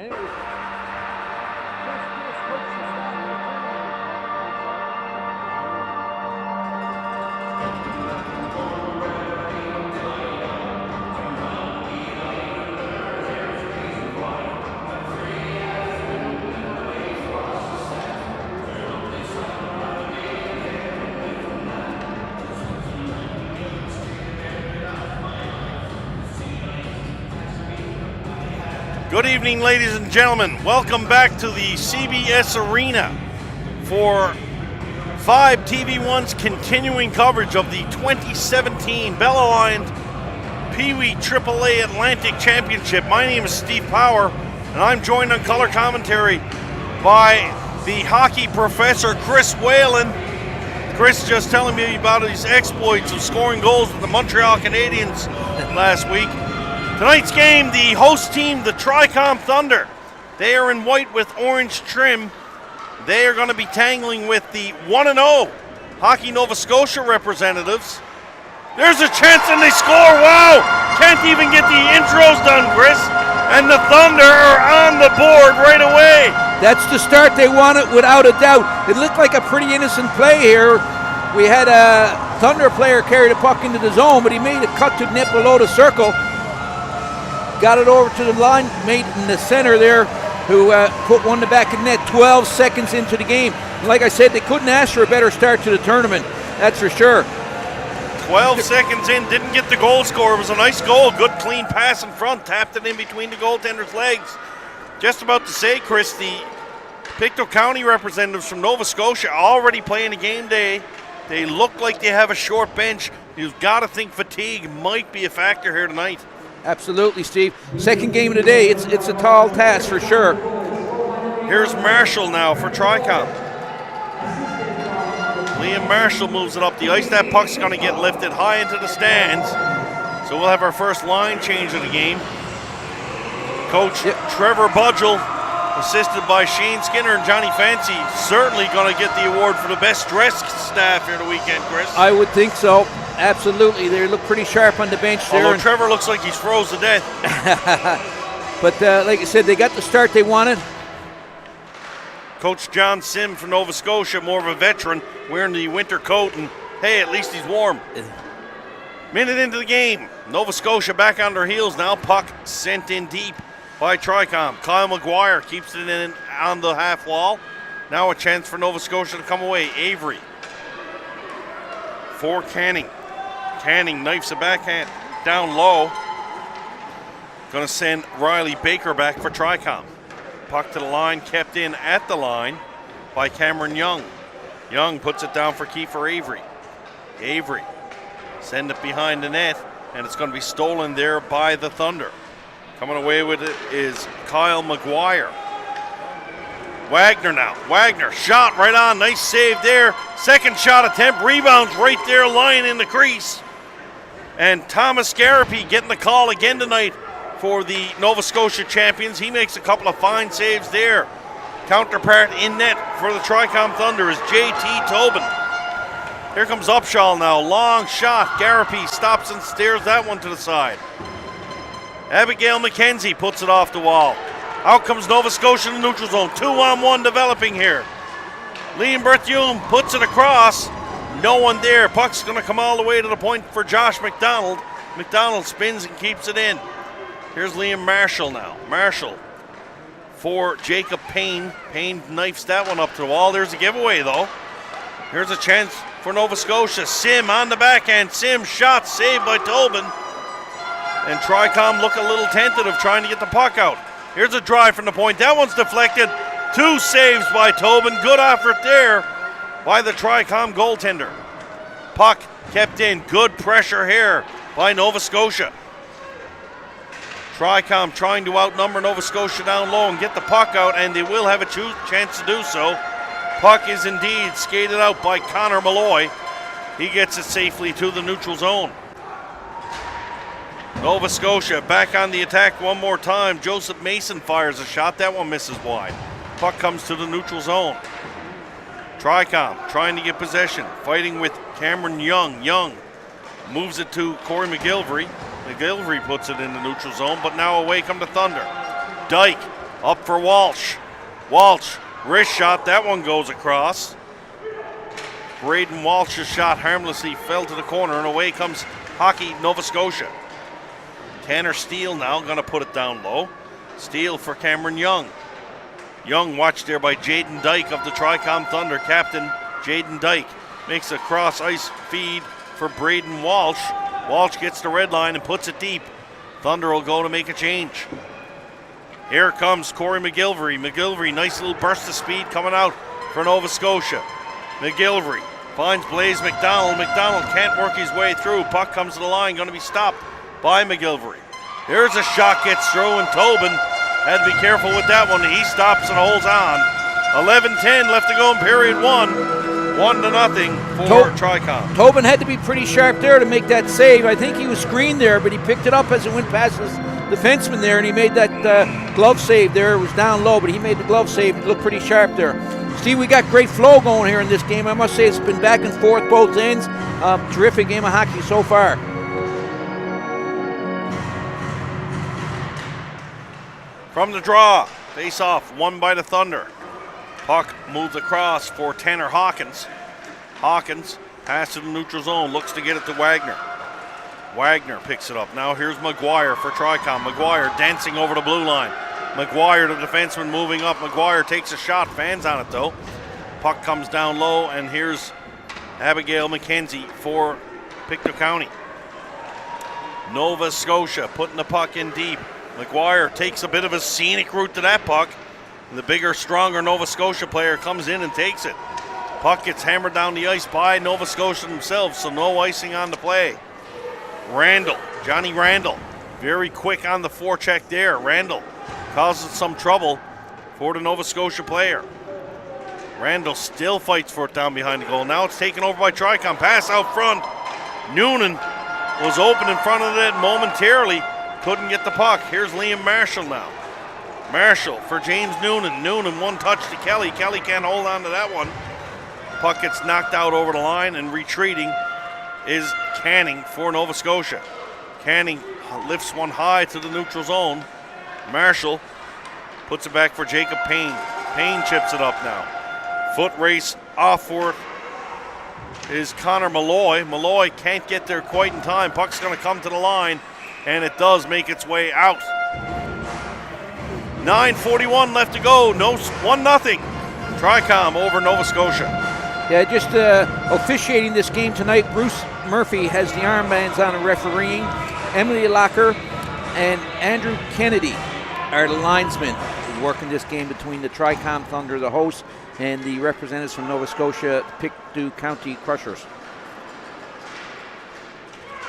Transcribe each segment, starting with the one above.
Good evening, ladies and gentlemen. Welcome back to the CBS Arena for 5 TV1's continuing coverage of the 2017 Bell-Aligned Peewee AAA Atlantic Championship. My name is Steve Power, and I'm joined on color commentary by the hockey professor, Chris Whalen. Chris just telling me about his exploits of scoring goals with the Montreal Canadiens last week. Tonight's game, the host team, the Tricom Thunder. They are in white with orange trim. They are going to be tangling with the 1-0 Hockey Nova Scotia representatives. There's a chance and they score. Wow! Can't even get the intros done, Chris. And the Thunder are on the board right away. That's the start they wanted, without a doubt. It looked like a pretty innocent play here. We had a Thunder player carry the puck into the zone, but he made a cut to net below the circle. Got it over to the line mate in the center there, who put one in the back of the net 12 seconds into the game. And like I said, they couldn't ask for a better start to the tournament, that's for sure. 12 seconds in, didn't get the goal score. It was a nice goal, good clean pass in front, tapped it in between the goaltender's legs. Just about to say, Chris, the Pictou County representatives from Nova Scotia already playing a game day. They look like they have a short bench. You've got to think fatigue might be a factor here tonight. Absolutely, Steve. Second game of the day, it's a tall task for sure. Here's Marshall now for Tricom. Liam Marshall moves it up the ice. That puck's going to get lifted high into the stands. So we'll have our first line change of the game. Coach Trevor Budgell, assisted by Shane Skinner and Johnny Fancy, certainly going to get the award for the best dressed staff here the weekend, Chris. I would think so. Absolutely. They look pretty sharp on the bench there. Although Trevor looks like he's froze to death. But like I said, they got the start they wanted. Coach John Sim from Nova Scotia, more of a veteran, wearing the winter coat, and hey, at least he's warm. Minute into the game, Nova Scotia back on their heels now. Puck sent in deep by Tricom. Kyle McGuire keeps it in on the half wall. Now a chance for Nova Scotia to come away. Avery for Canning. Canning knifes a backhand down low. Going to send Riley Baker back for Tricom. Puck to the line, kept in at the line by Cameron Young. Young puts it down for Kiefer Avery. Avery send it behind the net, and it's going to be stolen there by the Thunder. Coming away with it is Kyle McGuire. Wagner now. Wagner shot right on. Nice save there. Second shot attempt. Rebounds right there, lying in the crease. And Thomas Garapi getting the call again tonight for the Nova Scotia champions. He makes a couple of fine saves there. Counterpart in net for the Tricom Thunder is J.T. Tobin. Here comes Upshaw now. Long shot. Garapi stops and steers that one to the side. Abigail McKenzie puts it off the wall. Out comes Nova Scotia in the neutral zone. 2-on-1 developing here. Liam Berthiaume puts it across. No one there. Puck's going to come all the way to the point for Josh McDonald. McDonald spins and keeps it in. Here's Liam Marshall now. Marshall for Jacob Payne. Payne knifes that one up to the wall. There's a giveaway, though. Here's a chance for Nova Scotia. Sim on the backhand. Sim shot saved by Tobin. And Tricom look a little tentative trying to get the puck out. Here's a drive from the point. That one's deflected. 2 saves by Tobin. Good effort there by the Tricom goaltender. Puck kept in. Good pressure here by Nova Scotia. Tricom trying to outnumber Nova Scotia down low and get the puck out, and they will have a chance to do so. Puck is indeed skated out by Connor Malloy. He gets it safely to the neutral zone. Nova Scotia back on the attack one more time. Joseph Mason fires a shot. That one misses wide. Puck comes to the neutral zone. Tricom trying to get possession, fighting with Cameron Young. Young moves it to Corey McGilvery. McGilvery puts it in the neutral zone, but now away come the Thunder. Dyke Up for Walsh. Walsh, wrist shot. That one goes across. Braden Walsh's shot harmlessly fell to the corner, and away comes Hockey Nova Scotia. Tanner Steele now going to put it down low. Steele for Cameron Young. Young watched there by Jaden Dyke of the Tricom Thunder. Captain Jaden Dyke makes a cross ice feed for Braden Walsh. Walsh gets the red line and puts it deep. Thunder will go to make a change. Here comes Corey McGilvery. McGilvery, nice little burst of speed coming out for Nova Scotia. McGilvery finds Blaze McDonald. McDonald can't work his way through. Puck comes to the line, going to be stopped by McGilvery. Here's a shot, gets through, and Tobin had to be careful with that one. He stops and holds on. 11-10 left to go in period one. 1-0 for Tricom. Tobin had to be pretty sharp there to make that save. I think he was screened there, but he picked it up as it went past his defenseman there, and he made that glove save there. It was down low, but he made the glove save. It looked pretty sharp there. Steve, we got great flow going here in this game. I must say it's been back and forth both ends. Terrific game of hockey so far. From the draw, face-off won by the Thunder. Puck moves across for Tanner Hawkins. Hawkins, pass to the neutral zone, looks to get it to Wagner. Wagner picks it up. Now here's McGuire for Tricom. McGuire dancing over the blue line. McGuire, the defenseman, moving up. McGuire takes a shot, fans on it though. Puck comes down low, and here's Abigail McKenzie for Pictou County. Nova Scotia putting the puck in deep. McGuire takes a bit of a scenic route to that puck. The bigger, stronger Nova Scotia player comes in and takes it. Puck gets hammered down the ice by Nova Scotia themselves, so no icing on the play. Randall, Johnny Randall, very quick on the forecheck there. Randall causes some trouble for the Nova Scotia player. Randall still fights for it down behind the goal. Now it's taken over by Tricom. Pass out front. Noonan was open in front of it momentarily. Couldn't get the puck. Here's Liam Marshall now. Marshall for James Noonan. Noonan one touch to Kelly. Kelly can't hold on to that one. Puck gets knocked out over the line, and retreating is Canning for Nova Scotia. Canning lifts one high to the neutral zone. Marshall puts it back for Jacob Payne. Payne chips it up now. Foot race off for it is Connor Malloy. Malloy can't get there quite in time. Puck's going to come to the line, and it does make its way out. 9:41 left to go. 1-0. Tricom over Nova Scotia. Yeah, just officiating this game tonight, Bruce Murphy has the armbands on and refereeing. Emily Locker and Andrew Kennedy are the linesmen working this game between the Tricom Thunder, the hosts, and the representatives from Nova Scotia, Pictou County Crushers.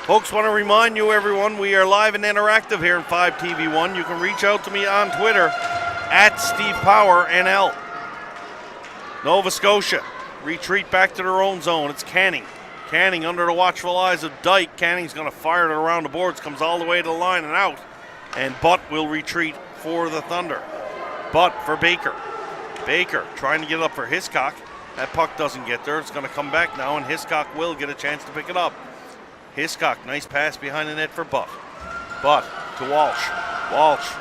Folks, want to remind you, everyone, we are live and interactive here in 5TV1. You can reach out to me on Twitter at StevePowerNL. Nova Scotia retreat back to their own zone. It's Canning. Canning under the watchful eyes of Dyke. Canning's going to fire it around the boards, comes all the way to the line and out. And Butt will retreat for the Thunder. Butt for Baker. Baker trying to get up for Hiscock. That puck doesn't get there. It's going to come back now, and Hiscock will get a chance to pick it up. Hiscock, nice pass behind the net for Butt. Butt to Walsh. Walsh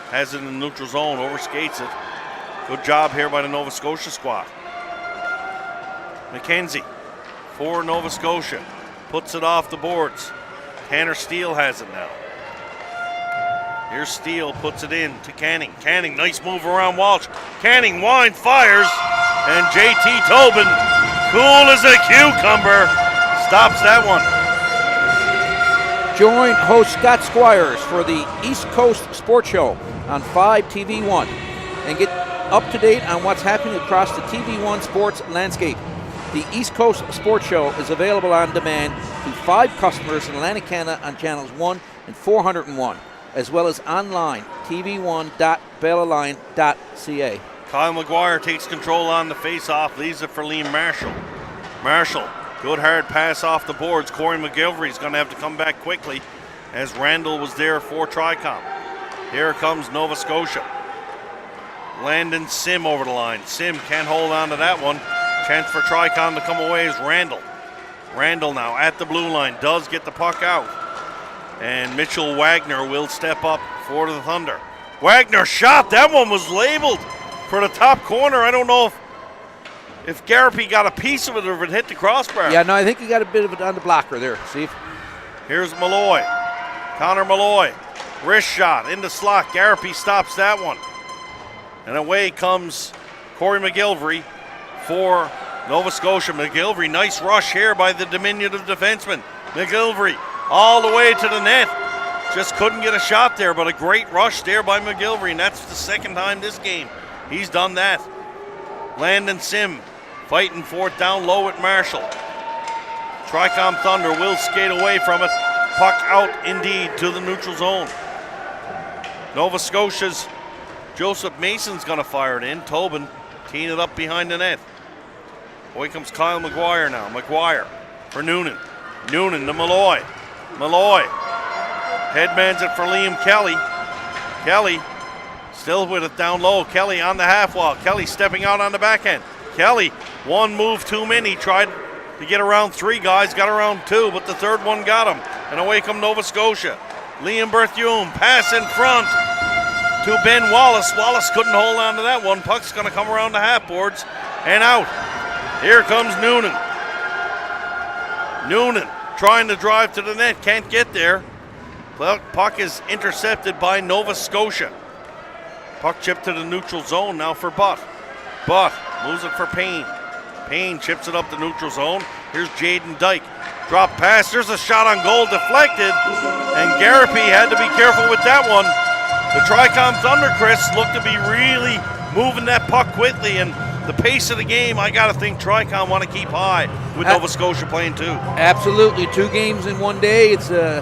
has it in the neutral zone, overskates it. Good job here by the Nova Scotia squad. McKenzie for Nova Scotia. Puts it off the boards. Tanner Steele has it now. Here's Steele, puts it in to Canning. Canning, nice move around Walsh. Canning, winds, fires, and JT Tobin, cool as a cucumber, stops that one. Join host Scott Squires for the East Coast Sports Show on 5TV1 and get up to date on what's happening across the TV1 sports landscape. The East Coast Sports Show is available on demand to 5 customers in Atlantic Canada on channels 1 and 401, as well as online, tv1.bellaline.ca. Kyle McGuire takes control on the face-off, leaves it for Liam Marshall. Marshall, good hard pass off the boards. Corey McGilvery is going to have to come back quickly as Randall was there for Tricom. Here comes Nova Scotia. Landon Sim over the line. Sim can't hold on to that one. Chance for Tricom to come away is Randall. Randall now at the blue line, does get the puck out. And Mitchell Wagner will step up for the Thunder. Wagner shot. That one was labeled for the top corner. I don't know if Garapi got a piece of it or if it hit the crossbar. Yeah, no, I think he got a bit of it on the blocker there, Steve. Here's Malloy. Connor Malloy. Wrist shot in the slot. Garapi stops that one. And away comes Corey McGilvery for Nova Scotia. McGilvery, nice rush here by the diminutive defenseman. McGilvery all the way to the net. Just couldn't get a shot there, but a great rush there by McGilvery, and that's the second time this game he's done that. Landon Sim fighting for it down low at Marshall. Tricom Thunder will skate away from it. Puck out indeed to the neutral zone. Nova Scotia's Joseph Mason's going to fire it in. Tobin teeing it up behind the net. Away comes Kyle McGuire now. McGuire for Noonan. Noonan to Malloy. Malloy headmans it for Liam Kelly. Kelly still with it down low. Kelly on the half wall. Kelly stepping out on the backhand. Kelly, one move too many. Tried to get around three guys, got around two, but the third one got him. And away come Nova Scotia. Liam Berthume, pass in front to Ben Wallace. Wallace couldn't hold on to that one. Puck's going to come around the half boards and out. Here comes Noonan. Noonan trying to drive to the net, can't get there. Well, puck is intercepted by Nova Scotia. Puck chipped to the neutral zone now for Butt. Butt moves it for Payne. Payne chips it up the neutral zone. Here's Jaden Dyke. Drop pass. There's a shot on goal deflected. And Garapi had to be careful with that one. The Tricom Thunder, Chris, looked to be really moving that puck quickly. And the pace of the game, I got to think Tricom want to keep high with Nova Scotia playing too. Absolutely. 2 games in one day. It's a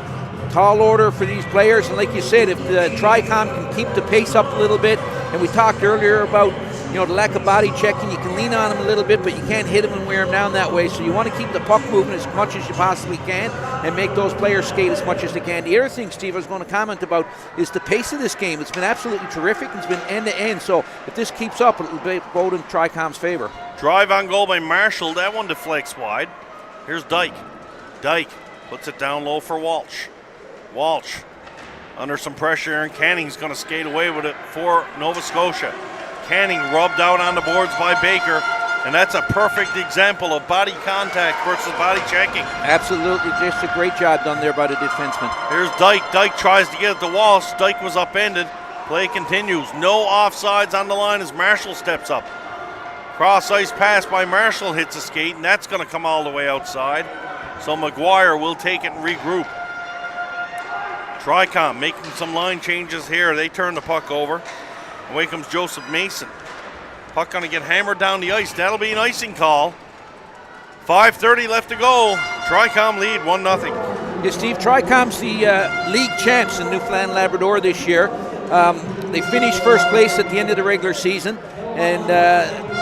tall order for these players. And like you said, if the Tricom can keep the pace up a little bit, and we talked earlier about the lack of body checking, you can lean on him a little bit, but you can't hit him and wear him down that way. So you want to keep the puck moving as much as you possibly can and make those players skate as much as they can. The other thing, Steve, I was going to comment about is the pace of this game. It's been absolutely terrific. It's been end to end. So if this keeps up, it'll be both in Tricom's favor. Drive on goal by Marshall. That one deflects wide. Here's Dyke. Dyke puts it down low for Walsh. Walsh under some pressure, and Canning's going to skate away with it for Nova Scotia. Canning rubbed out on the boards by Baker, and that's a perfect example of body contact versus body checking. Absolutely, just a great job done there by the defenseman. Here's Dyke. Dyke tries to get it to Walsh. Dyke was upended. Play continues. No offsides on the line as Marshall steps up. Cross ice pass by Marshall hits a skate, and that's going to come all the way outside. So McGuire will take it and regroup. Tricom making some line changes here. They turn the puck over. Away comes Joseph Mason. Puck going to get hammered down the ice. That'll be an icing call. 5:30 left to go. Tricom lead 1-0. Yeah, Steve, Tricom's the league champs in Newfoundland Labrador this year. They finished first place at the end of the regular season, and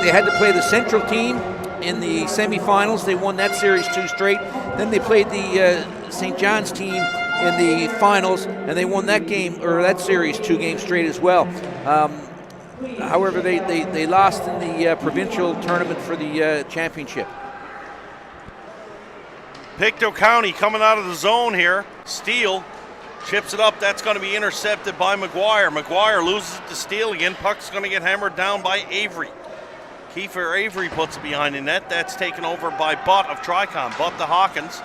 they had to play the Central team in the semifinals. They won that series 2 straight. Then they played the St. John's team in the finals, and they won that game, or that series, 2 games straight as well. However, they lost in the provincial tournament for the championship. Pictou County coming out of the zone here. Steele chips it up. That's going to be intercepted by McGuire. McGuire loses it to Steele again. Puck's going to get hammered down by Avery. Kiefer Avery puts it behind the net. That's taken over by Butt of Tricom. Butt to Hawkins.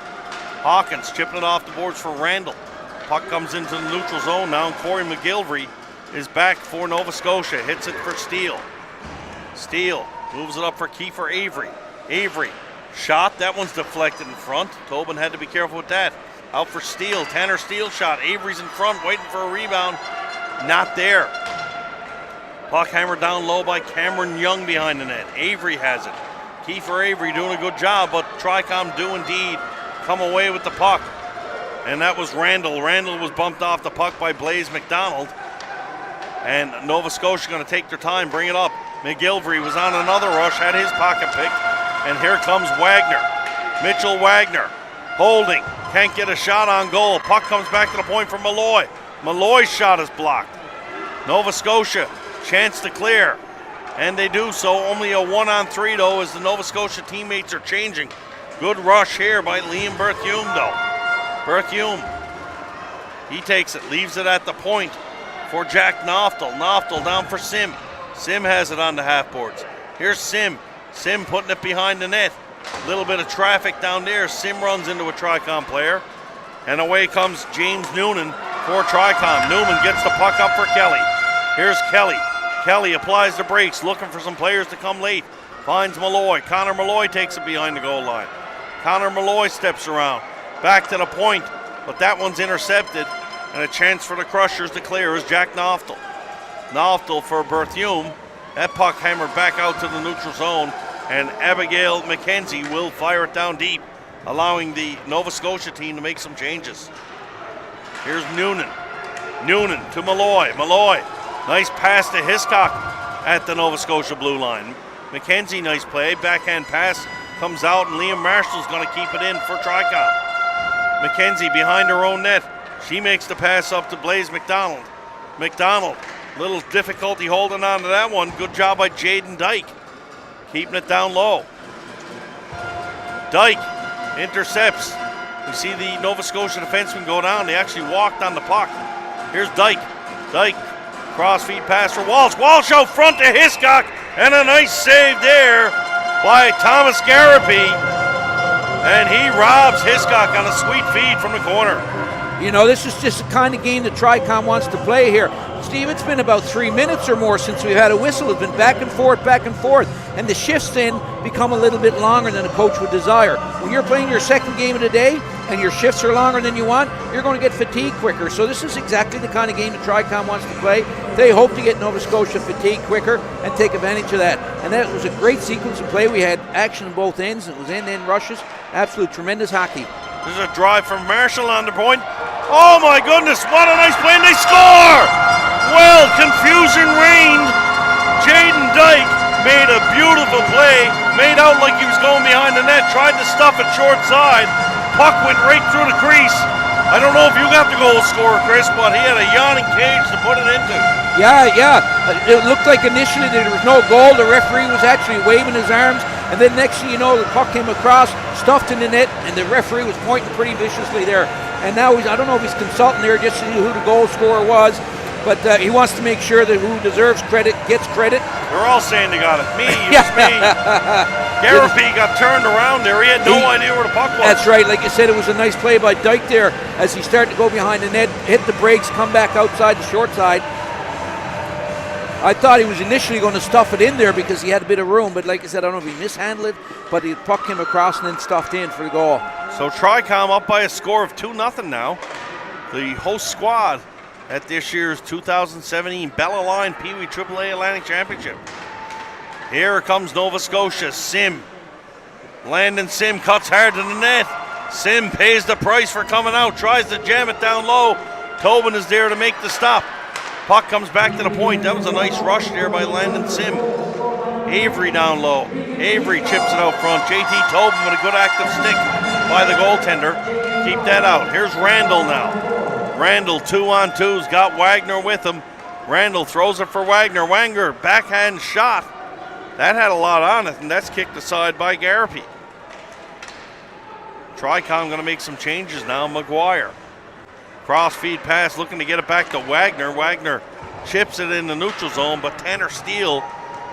Hawkins chipping it off the boards for Randall. Puck comes into the neutral zone now, and Corey McGilvery is back for Nova Scotia. Hits it for Steele. Steele moves it up for Kiefer Avery. Avery shot. That one's deflected in front. Tobin had to be careful with that. Out for Steele. Tanner Steele shot. Avery's in front waiting for a rebound. Not there. Puck hammered down low by Cameron Young behind the net. Avery has it. Kiefer Avery doing a good job, but Tricom do indeed come away with the puck. And that was Randall. Randall was bumped off the puck by Blaze McDonald. And Nova Scotia going to take their time, bring it up. McGilvery was on another rush, had his pocket picked. And here comes Wagner. Mitchell Wagner holding. Can't get a shot on goal. Puck comes back to the point for Malloy. Malloy's shot is blocked. Nova Scotia, chance to clear. And they do so. Only a 1-on-3 though, as the Nova Scotia teammates are changing. Good rush here by Liam Berthume though. Berthume, he takes it, leaves it at the point for Jack Knoftel. Knoftel down for Sim. Sim has it on the half boards. Here's Sim. Sim putting it behind the net. Little bit of traffic down there. Sim runs into a Tricom player. And away comes James Noonan for Tricom. Newman gets the puck up for Kelly. Here's Kelly. Kelly applies the brakes, looking for some players to come late. Finds Malloy. Connor Malloy takes it behind the goal line. Connor Malloy steps around. Back to the point, but that one's intercepted. And a chance for the Crushers to clear is Jack Knoftel. Knoftel for Berthiaume. That puck hammered back out to the neutral zone, and Abigail McKenzie will fire it down deep, allowing the Nova Scotia team to make some changes. Here's Noonan. Noonan to Malloy. Malloy, nice pass to Hiscock at the Nova Scotia blue line. McKenzie, nice play. Backhand pass comes out, and Liam Marshall's going to keep it in for Tricom. McKenzie behind her own net. She makes the pass up to Blaze McDonald. McDonald, little difficulty holding on to that one. Good job by Jaden Dyke, keeping it down low. Dyke intercepts. We see the Nova Scotia defenseman go down. They actually walked on the puck. Here's Dyke. Dyke, cross-feed pass for Walsh. Walsh out front to Hiscock, and a nice save there by Thomas Garapi. And he robs Hiscock on a sweet feed from the corner. You know, this is just the kind of game that Tricom wants to play here. Steve, it's been about 3 minutes or more since we've had a whistle. It's been back and forth, and the shifts then become a little bit longer than a coach would desire. When you're playing your second game of the day and your shifts are longer than you want, you're going to get fatigued quicker. So this is exactly the kind of game that Tricom wants to play. They hope to get Nova Scotia fatigued quicker and take advantage of that. And that was a great sequence of play. We had action on both ends. It was end-to-end rushes. Absolute tremendous hockey. There's a drive from Marshall on the point. Oh my goodness, what a nice play, and they score! Well, confusion reigned. Jaden Dyke made a beautiful play, made out like he was going behind the net, tried to stuff it short side. Puck went right through the crease. I don't know if you got the goal scorer, Chris, but he had a yawning cage to put it into. Yeah. It looked like initially there was no goal. The referee was actually waving his arms, and then next thing you know, the puck came across, stuffed in the net, and the referee was pointing pretty viciously there. And now I don't know if he's consulting there just to see who the goal scorer was, but he wants to make sure that who deserves credit gets credit. They're all saying they got it. Me, it was me. Garapi got turned around there. He had no idea where the puck was. That's right. Like you said, it was a nice play by Dyke there as he started to go behind the net, hit the brakes, come back outside the short side. I thought he was initially going to stuff it in there because he had a bit of room, but like I said, I don't know if he mishandled it, but the puck came across and then stuffed in for the goal. So Tricom up by a score of 2-0 now. The host squad at this year's 2017 Bella Line Peewee AAA Atlantic Championship. Here comes Nova Scotia. Sim. Landon Sim cuts hard to the net. Sim pays the price for coming out, tries to jam it down low. Tobin is there to make the stop. Puck comes back to the point. That was a nice rush there by Landon Sim. Avery down low. Avery chips it out front. JT Tobin with a good active stick by the goaltender. Keep that out. Here's Randall now. Randall 2-on-2's got Wagner with him. Randall throws it for Wagner. Wagner backhand shot. That had a lot on it, and that's kicked aside by Garapi. Tricom going to make some changes now. McGuire. Cross-feed pass, looking to get it back to Wagner. Wagner chips it in the neutral zone, but Tanner Steele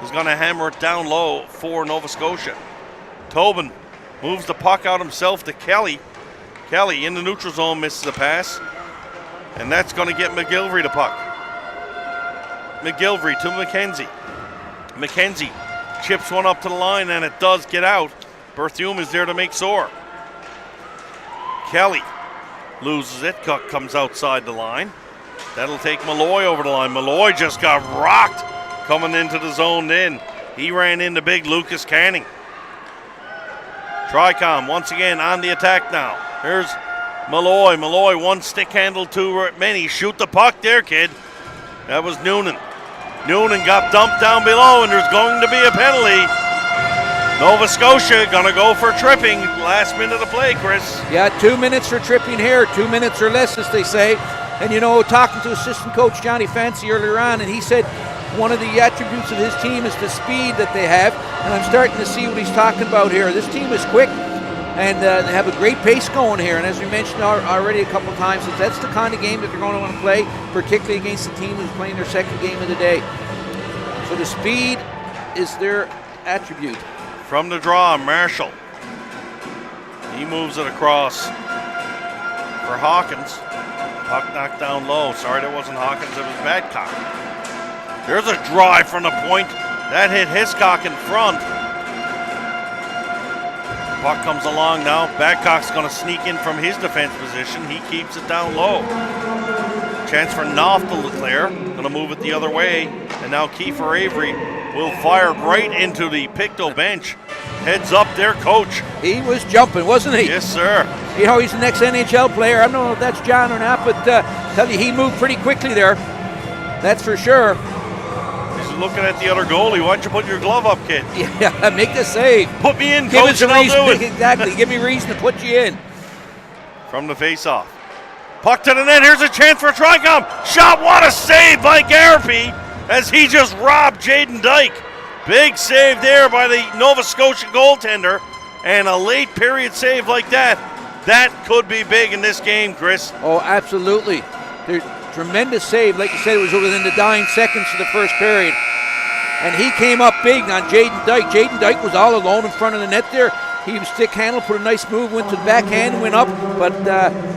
is going to hammer it down low for Nova Scotia. Tobin moves the puck out himself to Kelly. Kelly in the neutral zone misses the pass, and that's going to get McGilvery the puck. McGilvery to McKenzie. McKenzie chips one up to the line, and it does get out. Berthiaume is there to make sore. Kelly loses it. Cook comes outside the line. That'll take Malloy over the line. Malloy just got rocked coming into the zone then. He ran into big Lucas Canning. Tricom once again on the attack now. Here's Malloy. Malloy, one stick handle, too many. Shoot the puck there, kid. That was Noonan. Noonan got dumped down below, and there's going to be a penalty. Nova Scotia gonna go for tripping. Last minute of play, Chris. Yeah, 2 minutes for tripping here, 2 minutes or less, as they say. And you know, talking to assistant coach Johnny Fancy earlier on, and he said one of the attributes of his team is the speed that they have. And I'm starting to see what he's talking about here. This team is quick. And they have a great pace going here. And as we mentioned already a couple of times, that's the kind of game that they're going to want to play, particularly against the team who's playing their second game of the day. So the speed is their attribute. From the draw, Marshall. He moves it across for Hawkins. Puck knocked down low. Sorry, that wasn't Hawkins, it was Badcock. There's a drive from the point. That hit Hiscock in front. Puck comes along now. Badcock's going to sneak in from his defense position. He keeps it down low. Chance for Knopf to clear. Going to move it the other way. And now Kiefer Avery will fire right into the Pictou bench. Heads up their coach. He was jumping, wasn't he? Yes, sir. You know, he's the next NHL player. I don't know if that's John or not, but tell you, he moved pretty quickly there. That's for sure. He's looking at the other goalie. Why don't you put your glove up, kid? Yeah, make the save. Put me in, Give coach, and I'll do it. Exactly. Give me reason to put you in. From the face-off. Puck to the net. Here's a chance for Tricom. Shot. What a save by Garapi as he just robbed Jaden Dyke. Big save there by the Nova Scotia goaltender. And a late period save like that, that could be big in this game, Chris. Oh, absolutely. There's tremendous save. Like you said, it was within the dying seconds of the first period. And he came up big on Jaden Dyke. Jaden Dyke was all alone in front of the net there. He was stick handle, put a nice move, went to the backhand and went up. But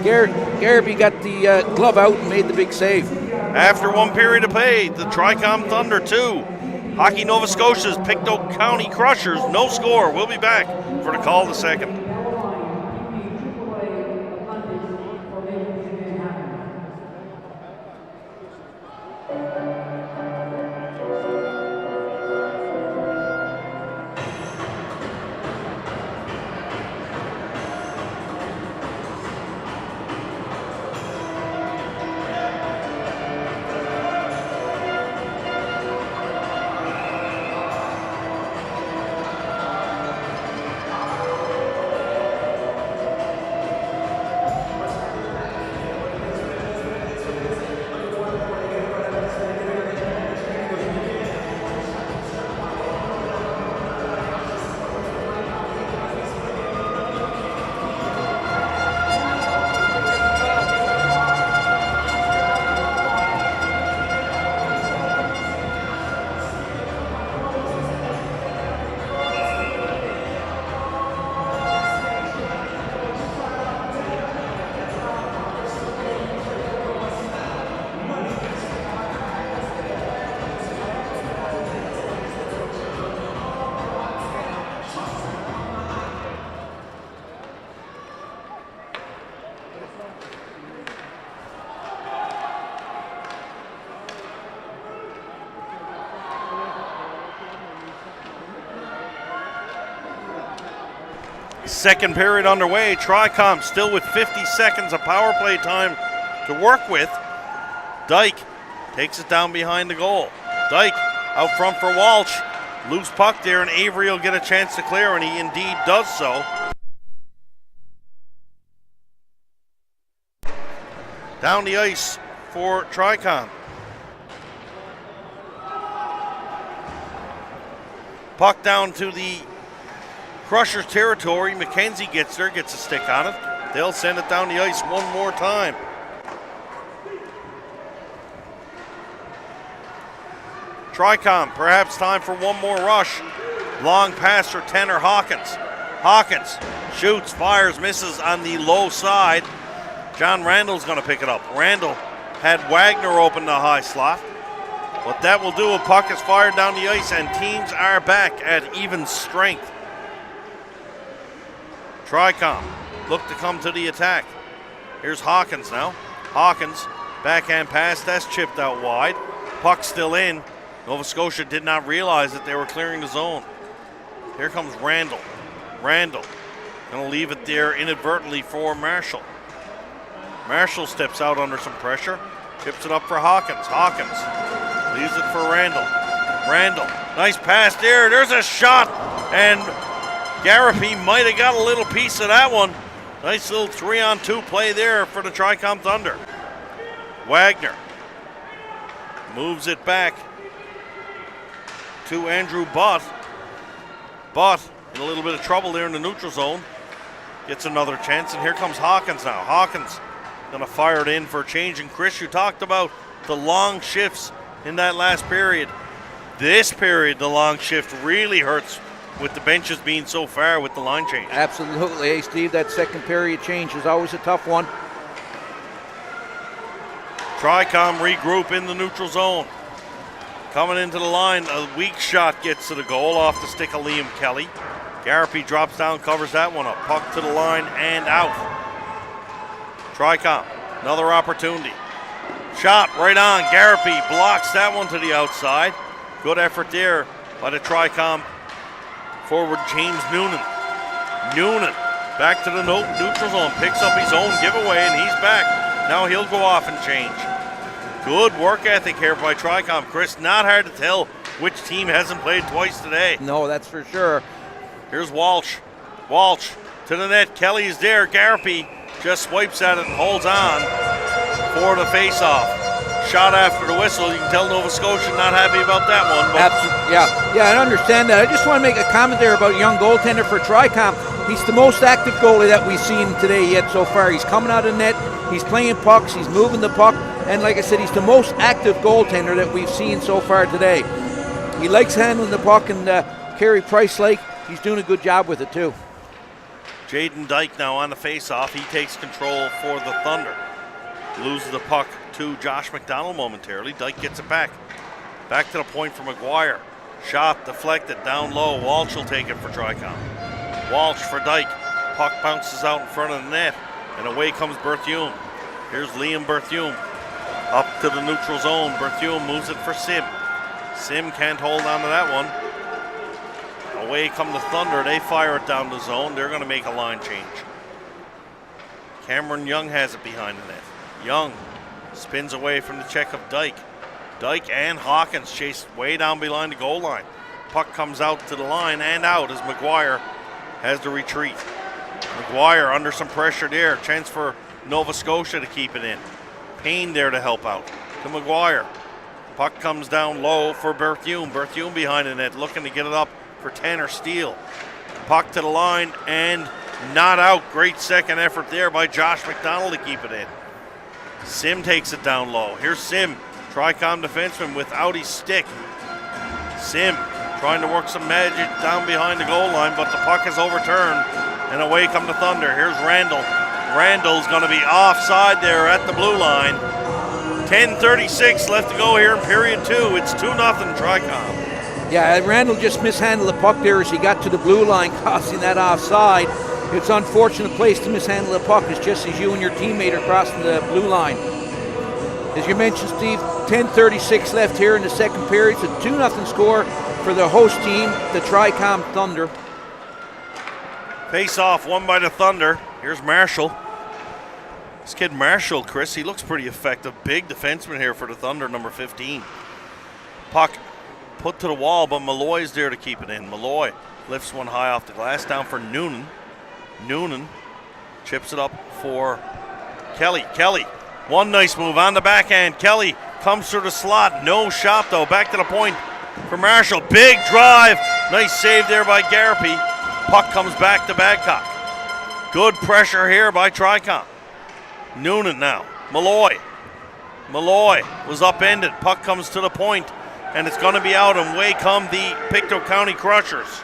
Garapi got the glove out and made the big save. After one period of play, the Tricom Thunder 2. Hockey Nova Scotia's Pictou County Crushers, no score. We'll be back for the call of the second. Second period underway. Tricom still with 50 seconds of power play time to work with. Dyke takes it down behind the goal. Dyke out front for Walsh. Loose puck there, and Avery will get a chance to clear, and he indeed does so. Down the ice for Tricom. Puck down to the Crushers territory. McKenzie gets there, gets a stick on it. They'll send it down the ice one more time. Tricom, perhaps time for one more rush. Long pass for Tanner Hawkins. Hawkins shoots, fires, misses on the low side. John Randall's going to pick it up. Randall had Wagner open the high slot. What that will do, a puck is fired down the ice, and teams are back at even strength. Tricom look to come to the attack. Here's Hawkins now. Hawkins, backhand pass, that's chipped out wide. Puck still in. Nova Scotia did not realize that they were clearing the zone. Here comes Randall. Randall going to leave it there inadvertently for Marshall. Marshall steps out under some pressure. Chips it up for Hawkins. Hawkins leaves it for Randall. Randall, nice pass there. There's a shot, and Garapi might have got a little piece of that one. Nice little 3-on-2 play there for the Tricom Thunder. Wagner moves it back to Andrew Butt. Butt in a little bit of trouble there in the neutral zone. gets another chance, and here comes Hawkins now. Hawkins going to fire it in for a change. And Chris, you talked about the long shifts in that last period. This period, the long shift really hurts with the benches being so far with the line change. Absolutely. Hey, Steve, that second period change is always a tough one. Tricom regroup in the neutral zone. Coming into the line, a weak shot gets to the goal off the stick of Liam Kelly. Garapy drops down, covers that one up. Puck to the line and out. Tricom, another opportunity. Shot right on. Garapy blocks that one to the outside. Good effort there by the Tricom forward James Noonan. Noonan back to the neutral zone, picks up his own giveaway, and he's back. Now he'll go off and change. Good work ethic here by Tricom. Chris, not hard to tell which team hasn't played twice today. No, that's for sure. Here's Walsh. Walsh to the net. Kelly is there. Garapy just swipes at it and holds on for the face-off. Shot after the whistle. You can tell Nova Scotia not happy about that one. But absolutely, yeah, I understand that. I just want to make a comment there about young goaltender for Tricom. He's the most active goalie that we've seen today yet so far. He's coming out of net. He's playing pucks. He's moving the puck. And like I said, he's the most active goaltender that we've seen so far today. He likes handling the puck, and Carey Price-Lake, he's doing a good job with it too. Jaden Dyke now on the face-off. He takes control for the Thunder. Loses the puck to Josh McDonald momentarily. Dyke gets it back. Back to the point for McGuire. Shot deflected down low. Walsh will take it for Tricom. Walsh for Dyke. Puck bounces out in front of the net, and away comes Berthiaume. Here's Liam Berthiaume. Up to the neutral zone. Berthiaume moves it for Sim. Sim can't hold on to that one. Away come the Thunder. They fire it down the zone. They're going to make a line change. Cameron Young has it behind the net. Young spins away from the check of Dyke. Dyke and Hawkins chase way down behind the goal line. Puck comes out to the line and out as McGuire has to retreat. McGuire under some pressure there. Chance for Nova Scotia to keep it in. Payne there to help out. To McGuire. Puck comes down low for Berthiaume. Berthiaume behind the net looking to get it up for Tanner Steele. Puck to the line and not out. Great second effort there by Josh McDonald to keep it in. Sim takes it down low. Here's Sim, Tricom defenseman without his stick. Sim trying to work some magic down behind the goal line, but the puck is overturned, and away come the Thunder. Here's Randall. Randall's going to be offside there at the blue line. 10:36 left to go here in period 2. It's 2-0 Tricom. Yeah, Randall just mishandled the puck there as he got to the blue line, causing that offside. It's an unfortunate place to mishandle the puck. It's just as you and your teammate are crossing the blue line. As you mentioned, Steve, 10:36 left here in the second period. It's a 2-0 score for the host team, the Tricom Thunder. Face off won by the Thunder. Here's Marshall. This kid Marshall, Chris, he looks pretty effective. Big defenseman here for the Thunder, number 15. Puck put to the wall, but Malloy's there to keep it in. Malloy lifts one high off the glass, down for Noonan. Noonan chips it up for Kelly. Kelly, one nice move on the backhand. Kelly comes through the slot. No shot, though. Back to the point for Marshall. Big drive. Nice save there by Garapy. Puck comes back to Babcock. Good pressure here by Tricom. Noonan now. Malloy. Malloy was upended. Puck comes to the point, and it's going to be out, and away come the Pictou County Crushers.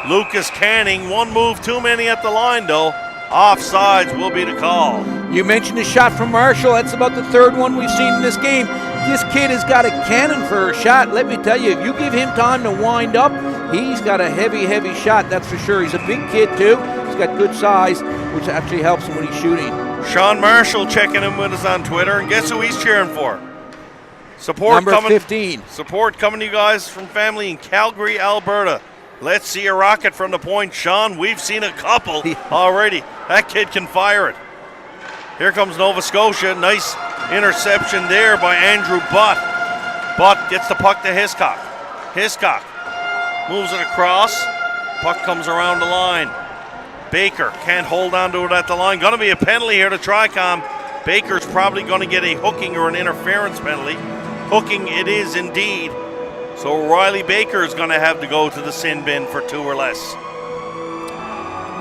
Lucas Canning, one move too many at the line, though. Offsides will be the call. You mentioned the shot from Marshall. That's about the third one we've seen in this game. This kid has got a cannon for a shot. Let me tell you, if you give him time to wind up, he's got a heavy, heavy shot, that's for sure. He's a big kid, too. He's got good size, which actually helps him when he's shooting. Sean Marshall checking in with us on Twitter, and guess who he's cheering for? Support Number coming, 15. Support coming to you guys from family in Calgary, Alberta. Let's see a rocket from the point. Sean, we've seen a couple already. That kid can fire it. Here comes Nova Scotia. Nice interception there by Andrew Butt. Butt gets the puck to Hiscock. Hiscock moves it across. Puck comes around the line. Baker can't hold on to it at the line. Going to be a penalty here to Tricom. Baker's probably going to get a hooking or an interference penalty. Hooking it is indeed. So Riley Baker is going to have to go to the sin bin for 2 or less.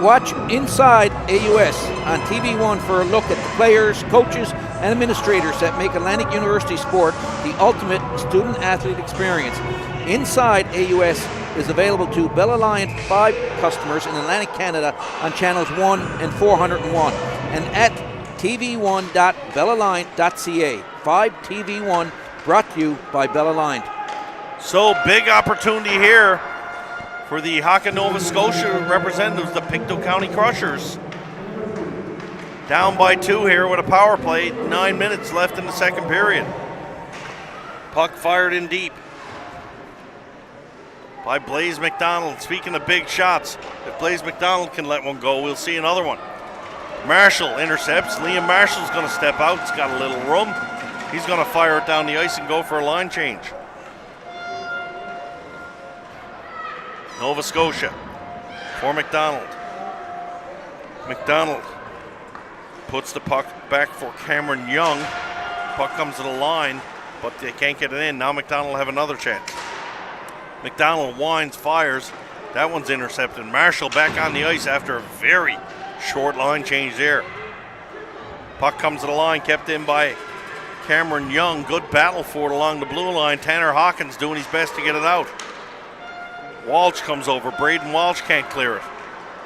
Watch Inside AUS on TV1 for a look at the players, coaches, and administrators that make Atlantic University sport the ultimate student-athlete experience. Inside AUS is available to Bell Alliant 5 customers in Atlantic Canada on channels 1 and 401 and at tv1.bellalliant.ca. 5TV1 brought to you by Bell Alliant. So big opportunity here for the Haka Nova Scotia representatives, the Pictou County Crushers. Down by 2 here with a power play. 9 minutes left in the second period. Puck fired in deep by Blaze McDonald. Speaking of big shots, if Blaze McDonald can let one go, we'll see another one. Marshall intercepts. Liam Marshall's going to step out. He's got a little room. He's going to fire it down the ice and go for a line change. Nova Scotia for McDonald. McDonald puts the puck back for Cameron Young. Puck comes to the line, but they can't get it in. Now McDonald will have another chance. McDonald winds, fires. That one's intercepted. Marshall back on the ice after a very short line change there. Puck comes to the line, kept in by Cameron Young. Good battle for it along the blue line. Tanner Hawkins doing his best to get it out. Walsh comes over. Braden Walsh can't clear it.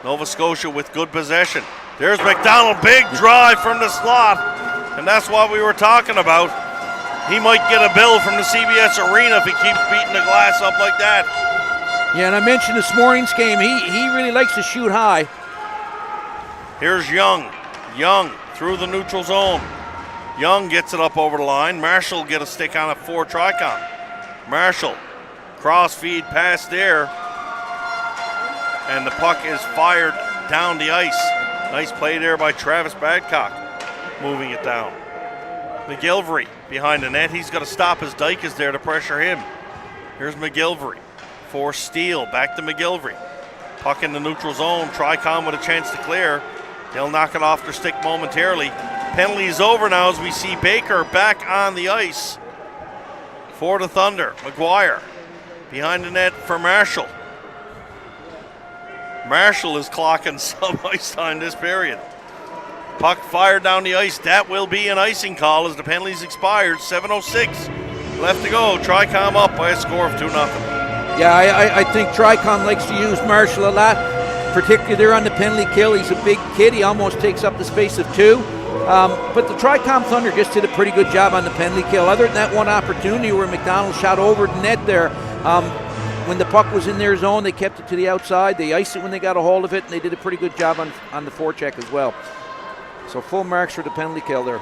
Nova Scotia with good possession. There's McDonald, big drive from the slot. And that's what we were talking about. He might get a bill from the CBS Arena if he keeps beating the glass up like that. Yeah, and I mentioned this morning's game, he really likes to shoot high. Here's Young. Young through the neutral zone. Young gets it up over the line. Marshall get a stick on it for Tricom. Marshall, cross feed pass there. And the puck is fired down the ice. Nice play there by Travis Badcock, moving it down. McGilvery behind the net. He's got to stop as Dyke is there to pressure him. Here's McGilvery for Steele. Back to McGilvery. Puck in the neutral zone. Tricom with a chance to clear. They'll knock it off their stick momentarily. Penalty is over now as we see Baker back on the ice for the Thunder. McGuire behind the net for Marshall. Marshall is clocking some ice time this period. Puck fired down the ice. That will be an icing call as the penalty's expired. 7:06 left to go. Tricom up by a score of 2-0. Yeah, I think Tricom likes to use Marshall a lot, particularly there on the penalty kill. He's a big kid. He almost takes up the space of 2. But the Tricom Thunder just did a pretty good job on the penalty kill. Other than that one opportunity where McDonald shot over the net there, when the puck was in their zone, they kept it to the outside. They iced it when they got a hold of it, and they did a pretty good job on the forecheck as well. So full marks for the penalty kill there.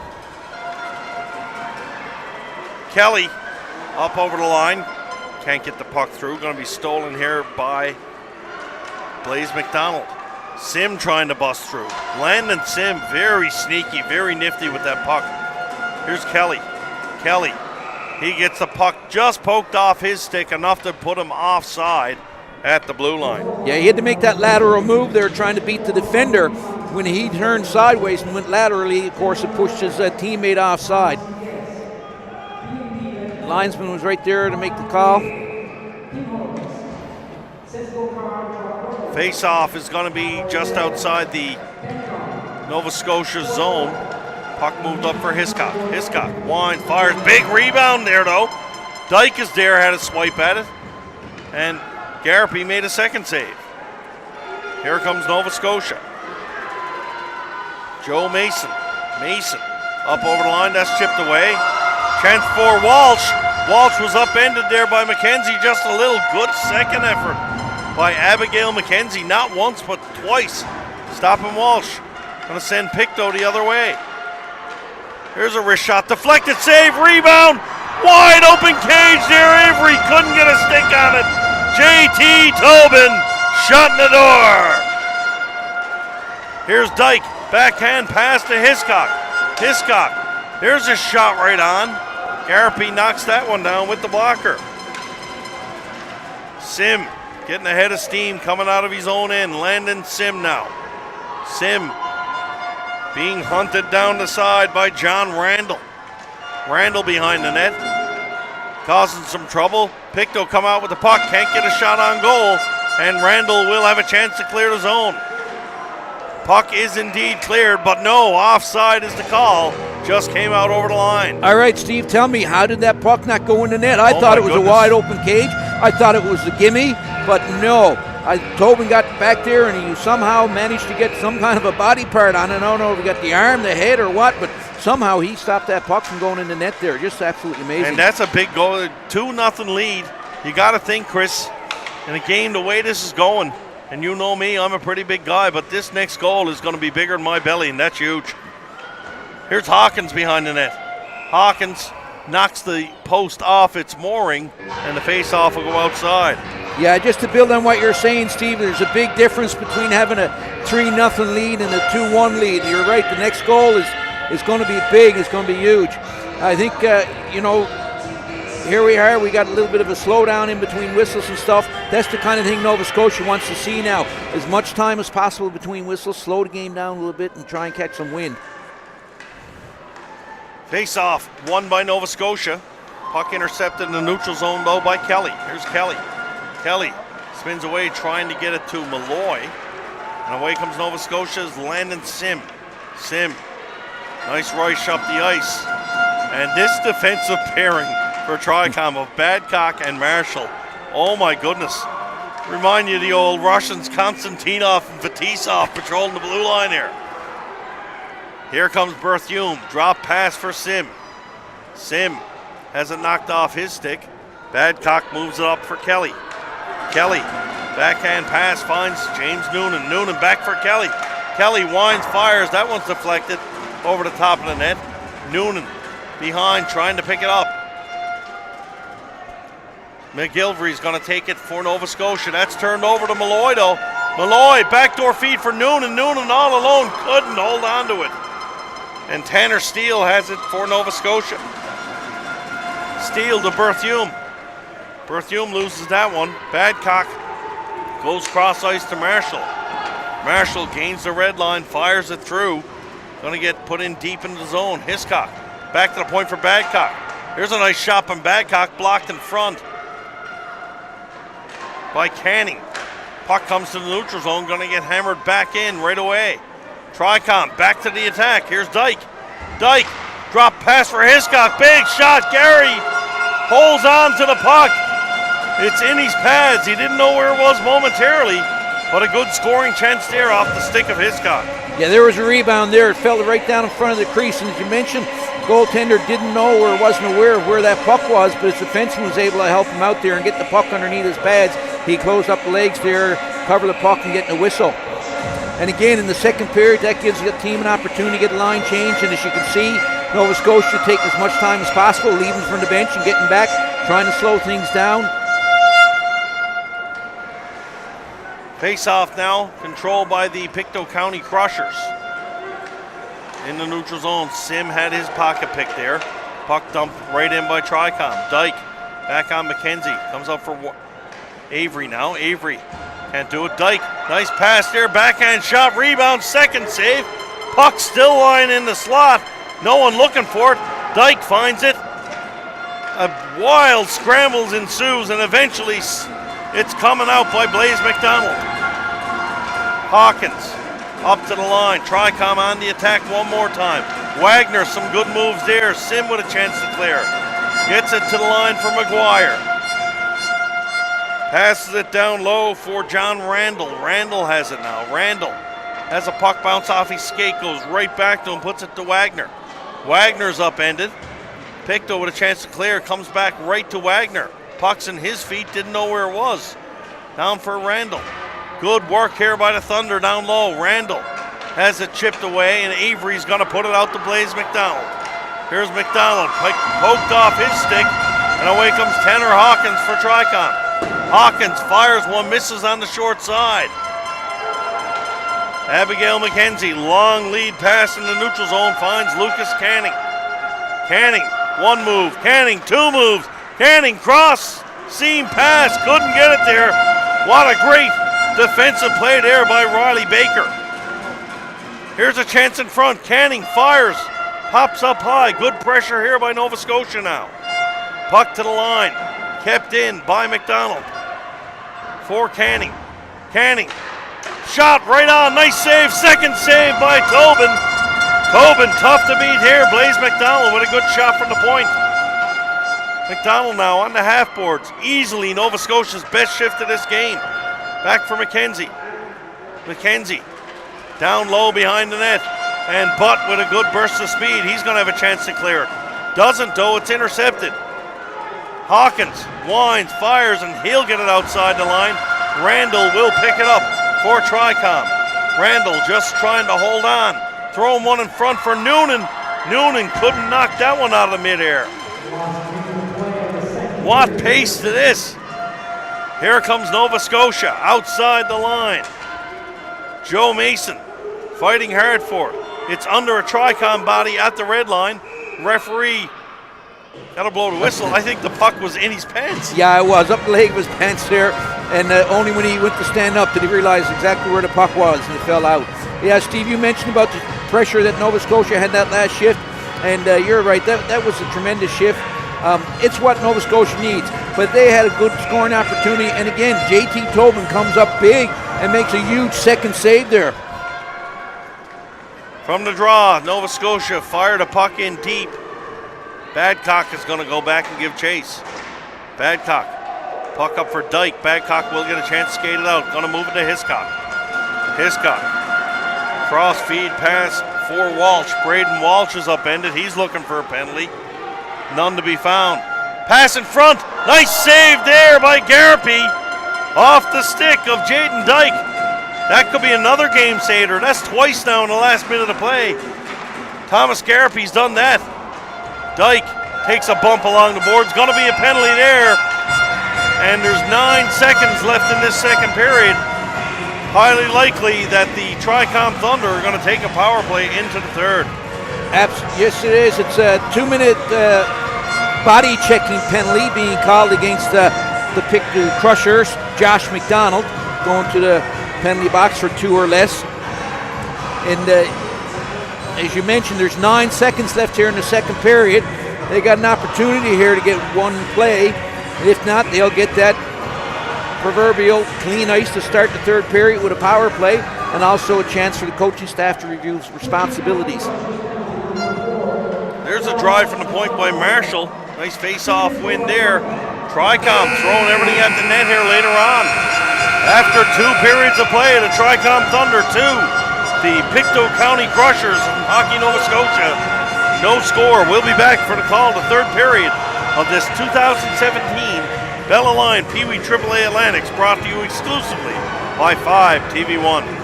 Kelly up over the line. Can't get the puck through. Going to be stolen here by Blaze McDonald. Sim trying to bust through. Landon Sim, very sneaky, very nifty with that puck. Here's Kelly. Kelly, he gets the puck just poked off his stick, enough to put him offside at the blue line. Yeah, he had to make that lateral move there trying to beat the defender. When he turned sideways and went laterally, of course, it pushed his teammate offside. The linesman was right there to make the call. Face-off is going to be just outside the Nova Scotia zone. Puck moved up for Hiscock. Hiscock winds, fires, big rebound there though. Dyke is there, had a swipe at it. And Garapy made a second save. Here comes Nova Scotia. Joe Mason. Mason up over the line, that's chipped away. Chance for Walsh. Walsh was upended there by McKenzie. Just a little good second effort by Abigail McKenzie. Not once, but twice. Stopping Walsh. Gonna send Pictou the other way. Here's a wrist shot. Deflected save. Rebound. Wide open cage there. Avery couldn't get a stick on it. JT Tobin shutting the door. Here's Dyke. Backhand pass to Hiscock. Hiscock. There's a shot right on. Garapy knocks that one down with the blocker. Sim getting ahead of steam coming out of his own end. Landon Sim now. Sim being hunted down the side by John Randall. Randall behind the net. Causing some trouble. Pictou come out with the puck. Can't get a shot on goal. And Randall will have a chance to clear the zone. Puck is indeed cleared, but no, offside is the call. Just came out over the line. All right, Steve, tell me, how did that puck not go in the net? I thought it was a wide open cage. I thought it was a gimme, but no. Tobin got back there and he somehow managed to get some kind of a body part on it. I don't know if he got the arm, the head, or what, but somehow he stopped that puck from going in the net there. Just absolutely amazing. And that's a big goal. 2-0 lead. You got to think, Chris, in a game the way this is going, and you know me, I'm a pretty big guy, but this next goal is going to be bigger than my belly, and that's huge. Here's Hawkins behind the net. Hawkins knocks the post off its mooring, and the face-off will go outside. Yeah, just to build on what you're saying, Steve, there's a big difference between having a 3-0 lead and a 2-1 lead. You're right, the next goal is going to be big, it's going to be huge. I think, here we are, we got a little bit of a slowdown in between whistles and stuff. That's the kind of thing Nova Scotia wants to see now. As much time as possible between whistles, slow the game down a little bit and try and catch some wind. Face-off, won by Nova Scotia. Puck intercepted in the neutral zone, though, by Kelly. Here's Kelly. Kelly spins away, trying to get it to Malloy. And away comes Nova Scotia's Landon Sim. Sim, nice rush up the ice. And this defensive pairing for Tricom of Badcock and Marshall. Oh my goodness. Remind you of the old Russians, Konstantinov and Fetisov patrolling the blue line here. Here comes Berthume, drop pass for Sim. Sim has it knocked off his stick. Badcock moves it up for Kelly. Kelly, backhand pass, finds James Noonan. Noonan back for Kelly. Kelly winds, fires, that one's deflected over the top of the net. Noonan behind, trying to pick it up. McGilvery's going to take it for Nova Scotia. That's turned over to Malloy, though. Malloy, backdoor feed for Noonan. Noonan all alone, couldn't hold on to it. And Tanner Steele has it for Nova Scotia. Steele to Berthume. Berthume loses that one. Badcock goes cross ice to Marshall. Marshall gains the red line, fires it through. Going to get put in deep into the zone. Hiscock back to the point for Badcock. Here's a nice shot from Badcock, blocked in front by Canning. Puck comes to the neutral zone, going to get hammered back in right away. Tricom back to the attack. Here's Dyke. Dyke, drop pass for Hiscock. Big shot. Gary holds on to the puck. It's in his pads. He didn't know where it was momentarily, but a good scoring chance there off the stick of Hiscock. Yeah, there was a rebound there. It fell right down in front of the crease, and as you mentioned, goaltender didn't know or wasn't aware of where that puck was, but his defenseman was able to help him out there and get the puck underneath his pads. He closed up the legs there, cover the puck, and get the whistle. And again, in the second period, that gives the team an opportunity to get a line change, and as you can see, Nova Scotia taking as much time as possible, leaving from the bench and getting back, trying to slow things down. Face-off now, controlled by the Pictou County Crushers. In the neutral zone, Sim had his pocket pick there. Puck dumped right in by Tricom. Dyke back on McKenzie. Comes up for Avery now. Avery can't do it. Dyke, nice pass there. Backhand shot, rebound, second save. Puck still lying in the slot. No one looking for it. Dyke finds it. A wild scramble ensues, and eventually it's coming out by Blaze McDonald. Hawkins up to the line. Tricom on the attack one more time. Wagner, some good moves there. Sim with a chance to clear. Gets it to the line for McGuire. Passes it down low for John Randall. Randall has it now. Randall has a puck bounce off his skate, goes right back to him, puts it to Wagner. Wagner's upended. Pictou with a chance to clear, comes back right to Wagner. Puck's in his feet, didn't know where it was. Down for Randall. Good work here by the Thunder down low. Randall has it chipped away, and Avery's going to put it out to Blaze McDonald. Here's McDonald, poked off his stick, and away comes Tanner Hawkins for Tricom. Hawkins fires one, misses on the short side. Abigail McKenzie, long lead pass in the neutral zone, finds Lucas Canning. Canning, one move. Canning, two moves. Canning, cross, seam pass, couldn't get it there. What a great defensive play there by Riley Baker. Here's a chance in front. Canning fires, pops up high. Good pressure here by Nova Scotia now. Puck to the line, kept in by McDonald. For Canning. Canning Shot right on. Nice save. Second save by Tobin. Tobin, tough to beat here. Blaze McDonald with a good shot from the point. McDonald now on the half boards. Easily Nova Scotia's best shift of this game. Back for McKenzie. McKenzie down low behind the net. And Butt with a good burst of speed. He's going to have a chance to clear it. Doesn't though. It's intercepted. Hawkins winds, fires, and he'll get it outside the line. Randall will pick it up for Tricom. Randall just trying to hold on. Throwing one in front for Noonan. Noonan couldn't knock that one out of midair. What pace to this. Here comes Nova Scotia outside the line. Joe Mason fighting hard for it. It's under a Tricom body at the red line. Referee got to blow the whistle. I think the puck was in his pants. Yeah, it was up the leg of his pants there, and only when he went to stand up did he realize exactly where the puck was, and it fell out. Yeah, Steve, you mentioned about the pressure that Nova Scotia had that last shift, and you're right. That was a tremendous shift. It's what Nova Scotia needs, but they had a good scoring opportunity, and again, JT Tobin comes up big and makes a huge second save there. From the draw, Nova Scotia fired a puck in deep. Badcock is going to go back and give chase. Badcock, puck up for Dyke. Badcock will get a chance to skate it out. Going to move it to Hiscock. Hiscock, cross feed pass for Walsh. Braden Walsh is upended. He's looking for a penalty. None to be found. Pass in front. Nice save there by Garapi. Off the stick of Jaden Dyke. That could be another game saver. That's twice now in the last minute of play. Thomas Garapi's done that. Dyke takes a bump along the boards. Going to be a penalty there. And there's 9 seconds left in this second period. Highly likely that the Tricom Thunder are going to take a power play into the third. Yes, it is. It's a 2-minute body checking penalty being called against the Crushers. Josh McDonald going to the penalty box for 2 or less. And as you mentioned, there's 9 seconds left here in the second period. They got an opportunity here to get one play. And if not, they'll get that proverbial clean ice to start the third period with a power play, and also a chance for the coaching staff to review responsibilities. There's a drive from the point by Marshall. Nice face-off win there. Tricom throwing everything at the net here later on. After 2 periods of play, the Tricom Thunder 2. The Pictou County Crushers from Hockey Nova Scotia. No score. We'll be back for the call of the third period of this 2017 Bella Line Peewee AAA Atlantics, brought to you exclusively by 5 TV1.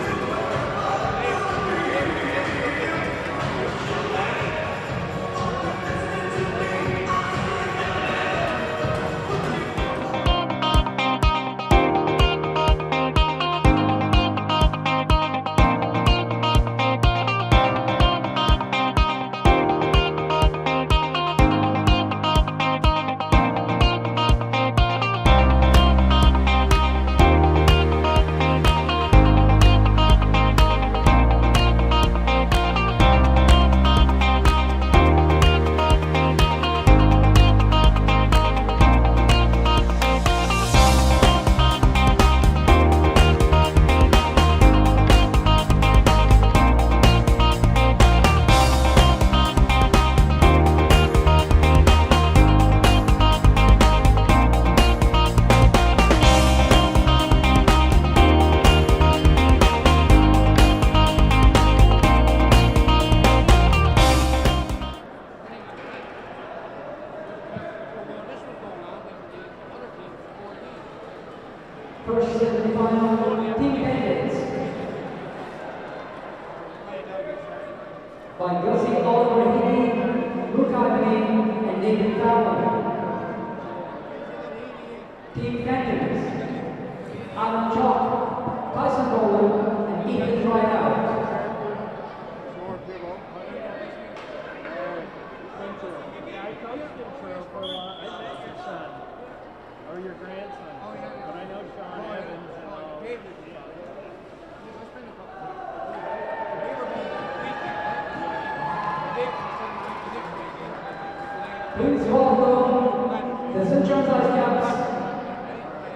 Please welcome the Central Caps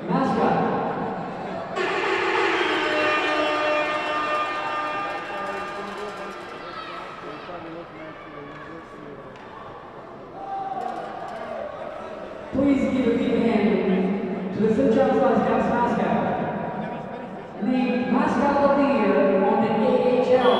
mascot. Please give a big hand to the St. John's Scouts mascot. Named Mascot of the Year on the AHL.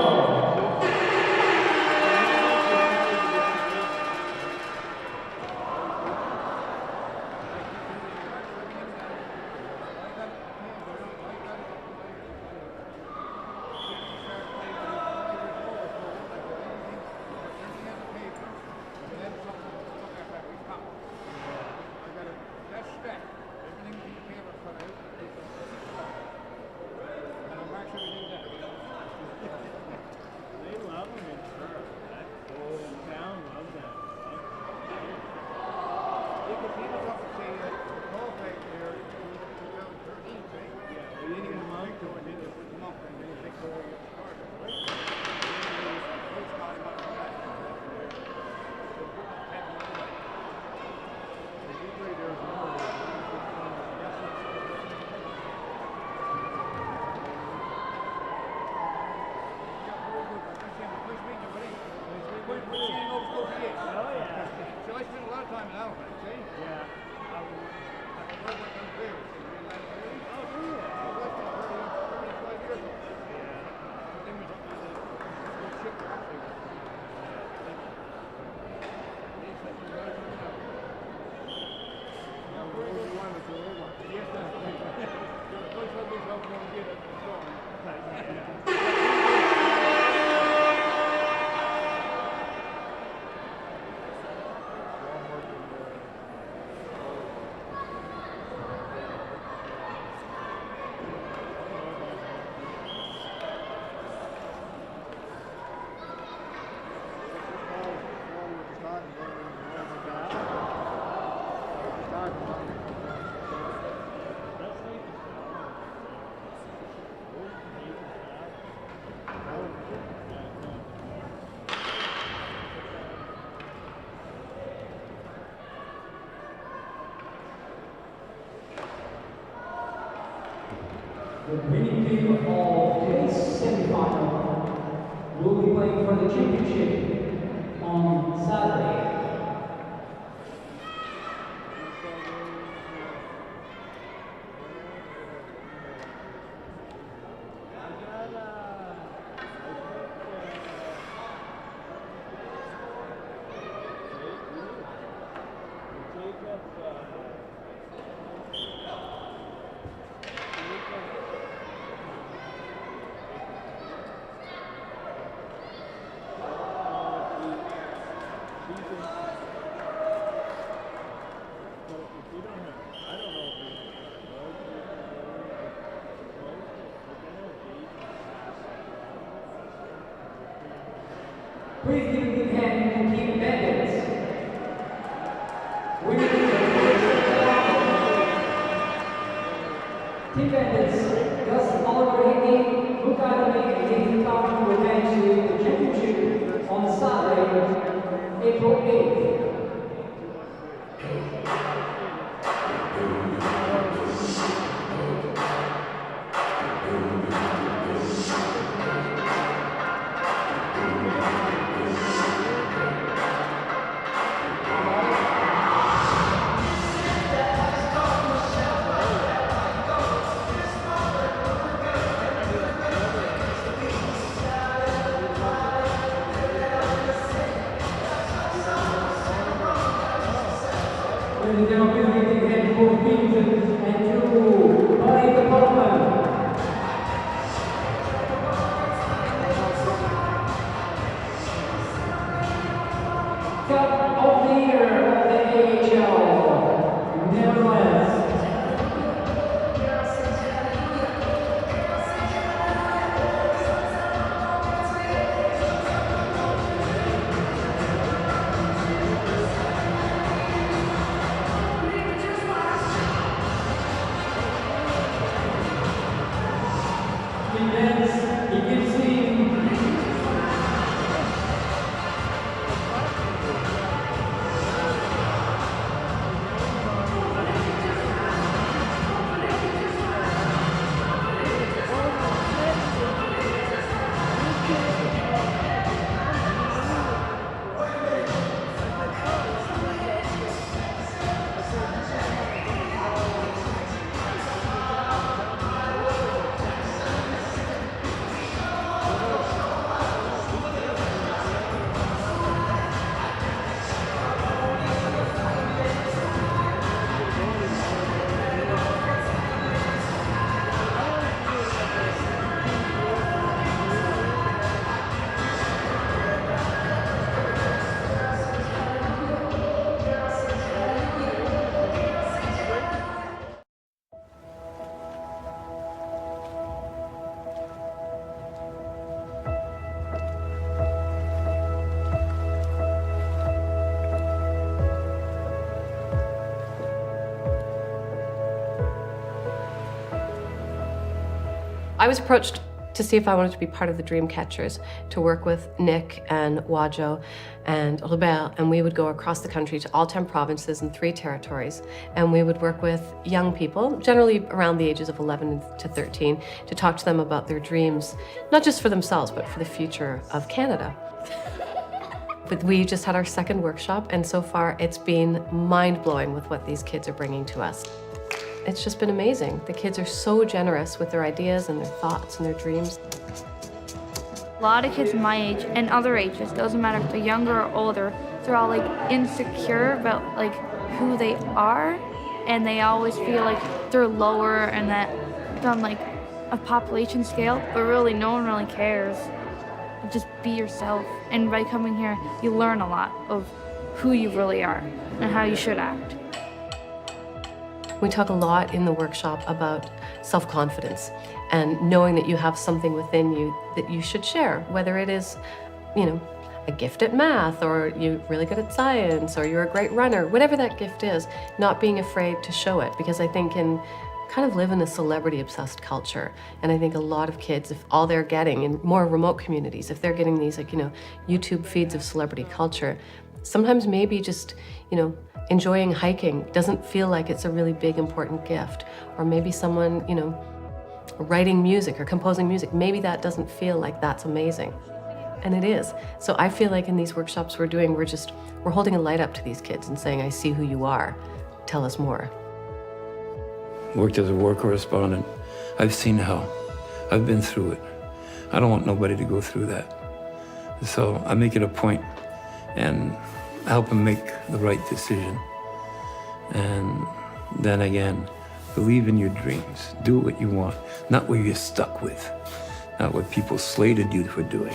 The winning team of today's semifinal will be playing for the championship on Saturday. Please give a big hand to Team Bandits. Winning Team Bandits, Gus Oliver Hickey, Luke Academy, and Nathan Coffin will advance to the championship on Saturday, April 8th. Ladies and gentlemen, please give a hand to both teams and to Buddy the Postman. Cup of the Year of the AHL, Netherlands. I was approached to see if I wanted to be part of the Dream Catchers, to work with Nick and Wajo and Robert, and we would go across the country to all 10 provinces and 3 territories, and we would work with young people, generally around the ages of 11 to 13, to talk to them about their dreams, not just for themselves, but for the future of Canada. But we just had our second workshop, and so far it's been mind-blowing with what these kids are bringing to us. It's just been amazing. The kids are so generous with their ideas and their thoughts and their dreams. A lot of kids my age and other ages, doesn't matter if they're younger or older, they're all like insecure about like who they are, and they always feel like they're lower and that on like a population scale, but really no one really cares. Just be yourself, and by coming here, you learn a lot of who you really are and how you should act. We talk a lot in the workshop about self-confidence and knowing that you have something within you that you should share, whether it is, you know, a gift at math, or you're really good at science, or you're a great runner, whatever that gift is, not being afraid to show it. Because I think kind of live in a celebrity-obsessed culture, and I think a lot of kids, if all they're getting in more remote communities, if they're getting these like, you know, YouTube feeds of celebrity culture, sometimes maybe just, you know, enjoying hiking doesn't feel like it's a really big, important gift. Or maybe someone, you know, writing music or composing music, maybe that doesn't feel like that's amazing. And it is. So I feel like in these workshops we're doing, we're holding a light up to these kids and saying, I see who you are. Tell us more. Worked as a war correspondent. I've seen hell. I've been through it. I don't want nobody to go through that. So I make it a point and help them make the right decision. And then again, believe in your dreams. Do what you want, not what you're stuck with, not what people slated you for doing.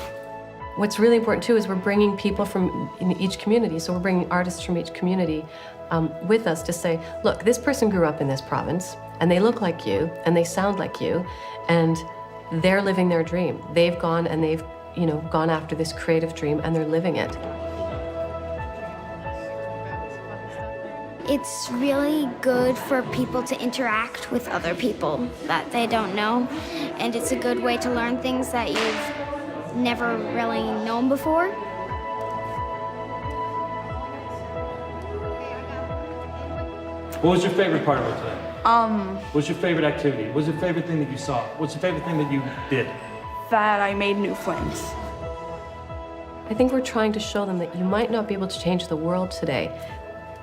What's really important too is we're bringing people from in each community. So we're bringing artists from each community with us to say, look, this person grew up in this province and they look like you and they sound like you, and they're living their dream. They've gone and they've, you know, gone after this creative dream and they're living it. It's really good for people to interact with other people that they don't know, and it's a good way to learn things that you've never really known before. What was your favorite part of it today? What's your favorite activity? What's your favorite thing that you saw? What's your favorite thing that you did? That I made new friends. I think we're trying to show them that you might not be able to change the world today,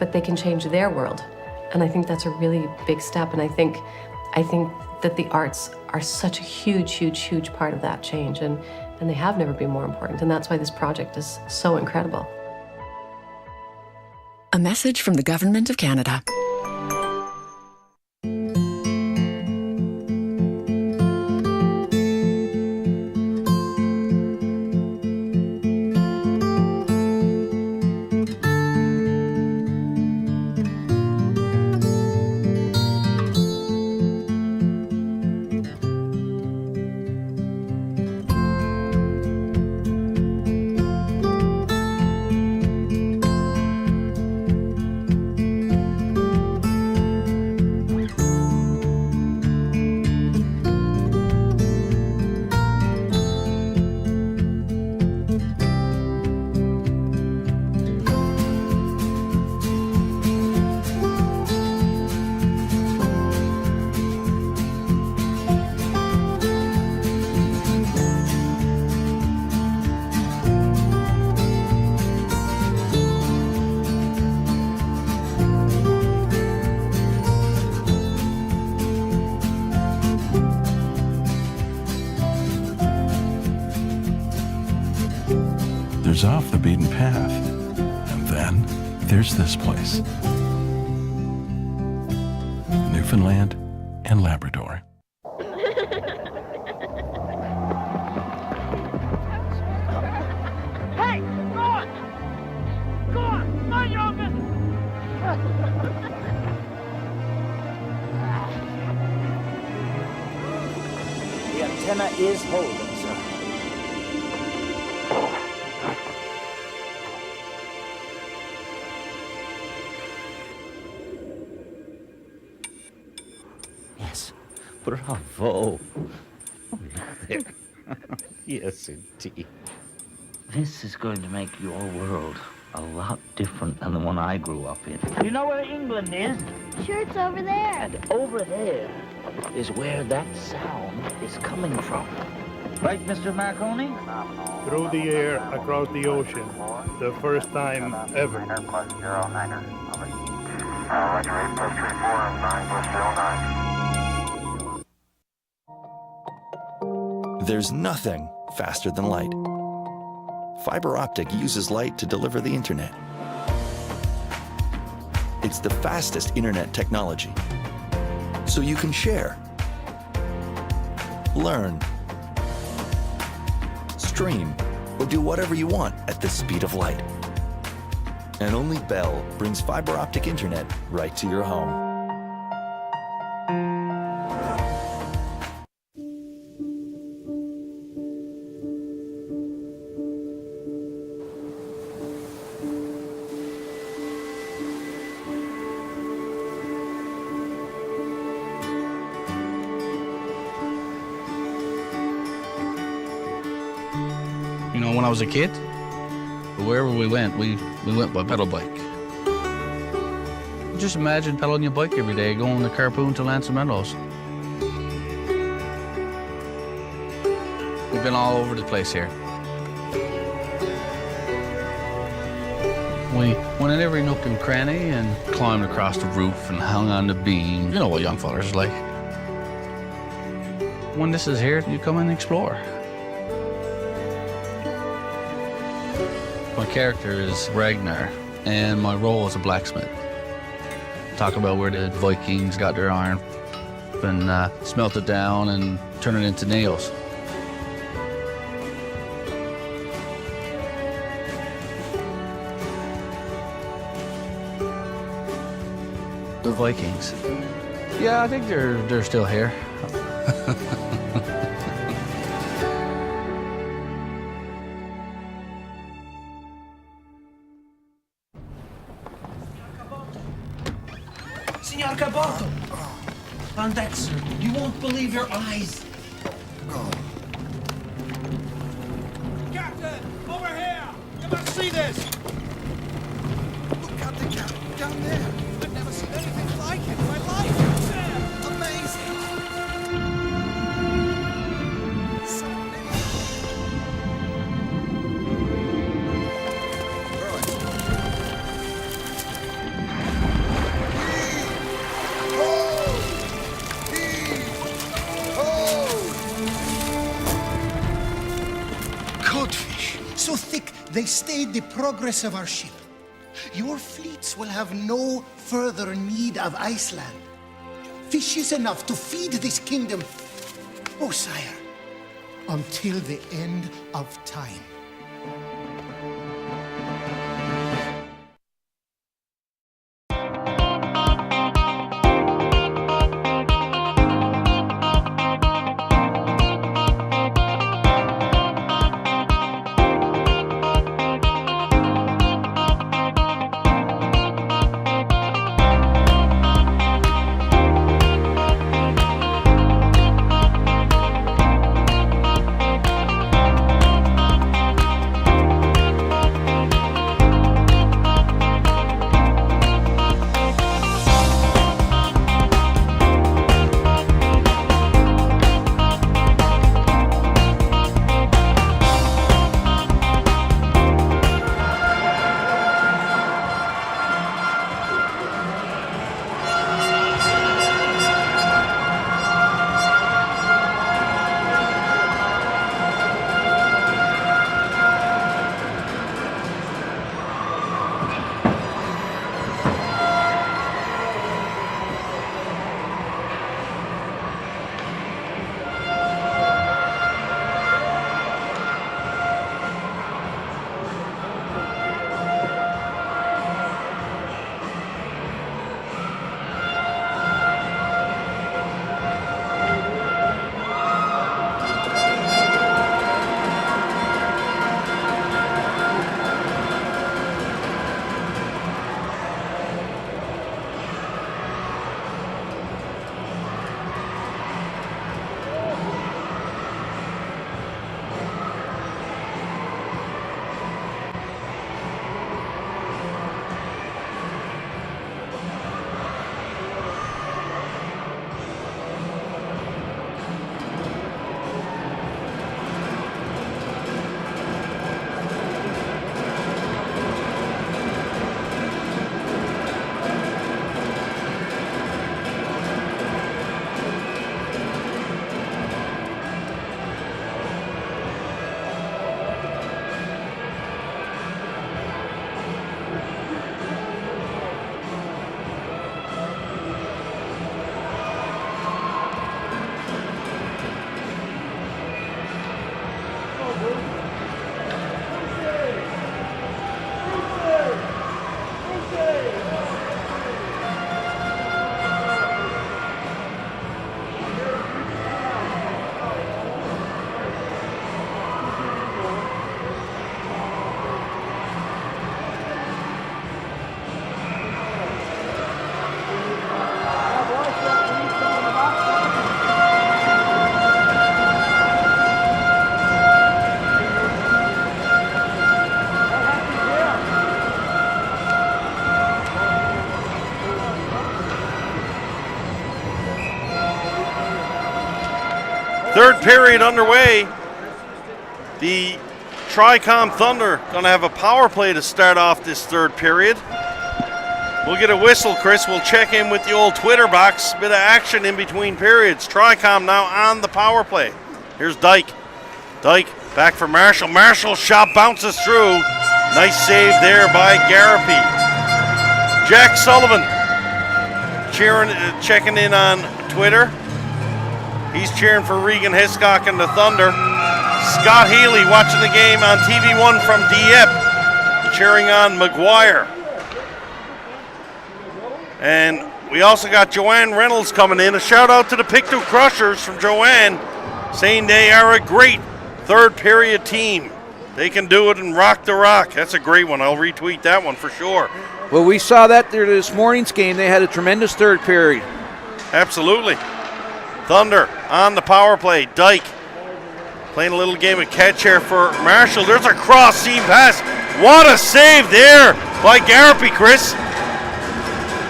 but they can change their world. And I think that's a really big step. And I think that the arts are such a huge, huge, huge part of that change. And they have never been more important. And that's why this project is so incredible. A message from the Government of Canada. There's off the beaten path, and then there's this place. Newfoundland and Labrador. Hey, go on! Go on! Mind your own business! The antenna is holding, sir. Yes. Bravo. Yes, indeed. This is going to make your world a lot different than the one I grew up in. You know where England is? Sure, it's over there. And over there is where that sound is coming from. Right, Mr. Marconi? Through the air, across the ocean. The first time ever. There's nothing faster than light. Fiber optic uses light to deliver the internet. It's the fastest internet technology. So you can share, learn, stream, or do whatever you want at the speed of light. And only Bell brings fiber optic internet right to your home. You know, when I was a kid, wherever we went by pedal bike. Just imagine pedaling your bike every day, going to Carpoon to Lansing Meadows. We've been all over the place here. We went in every nook and cranny and climbed across the roof and hung on the beam. You know what young fellas are like. When this is here, you come and explore. My character is Ragnar, and my role is a blacksmith. Talk about where the Vikings got their iron and smelt it down and turn it into nails. The Vikings. Yeah, I think they're still here. Signor Caboto! On deck, sir. You won't believe your eyes. Captain! Over here! You must see this! Look at the captain down there. I've never seen anything like it in my life. Amazing. Codfish, so thick they stayed the progress of our ship. Your fleets will have no further need of Iceland. Fish is enough to feed this kingdom, oh sire, until the end of time. Third period underway. The Tricom Thunder going to have a power play to start off this third period. We'll get a whistle, Chris. We'll check in with the old Twitter box. Bit of action in between periods. Tricom now on the power play. Here's Dyke. Dyke back for Marshall. Marshall's shot bounces through. Nice save there by Garapi. Jack Sullivan cheering, checking in on Twitter. He's cheering for Regan Hiscock and the Thunder. Scott Healy watching the game on TV1 from Dieppe, cheering on McGuire. And we also got Joanne Reynolds coming in. A shout out to the Pictou Crushers from Joanne, saying they are a great third period team. They can do it and rock the rock. That's a great one. I'll retweet that one for sure. Well, we saw that there this morning's game. They had a tremendous third period. Absolutely. Thunder on the power play. Dyke playing a little game of catch here for Marshall. There's a cross seam pass. What a save there by Garapi, Chris.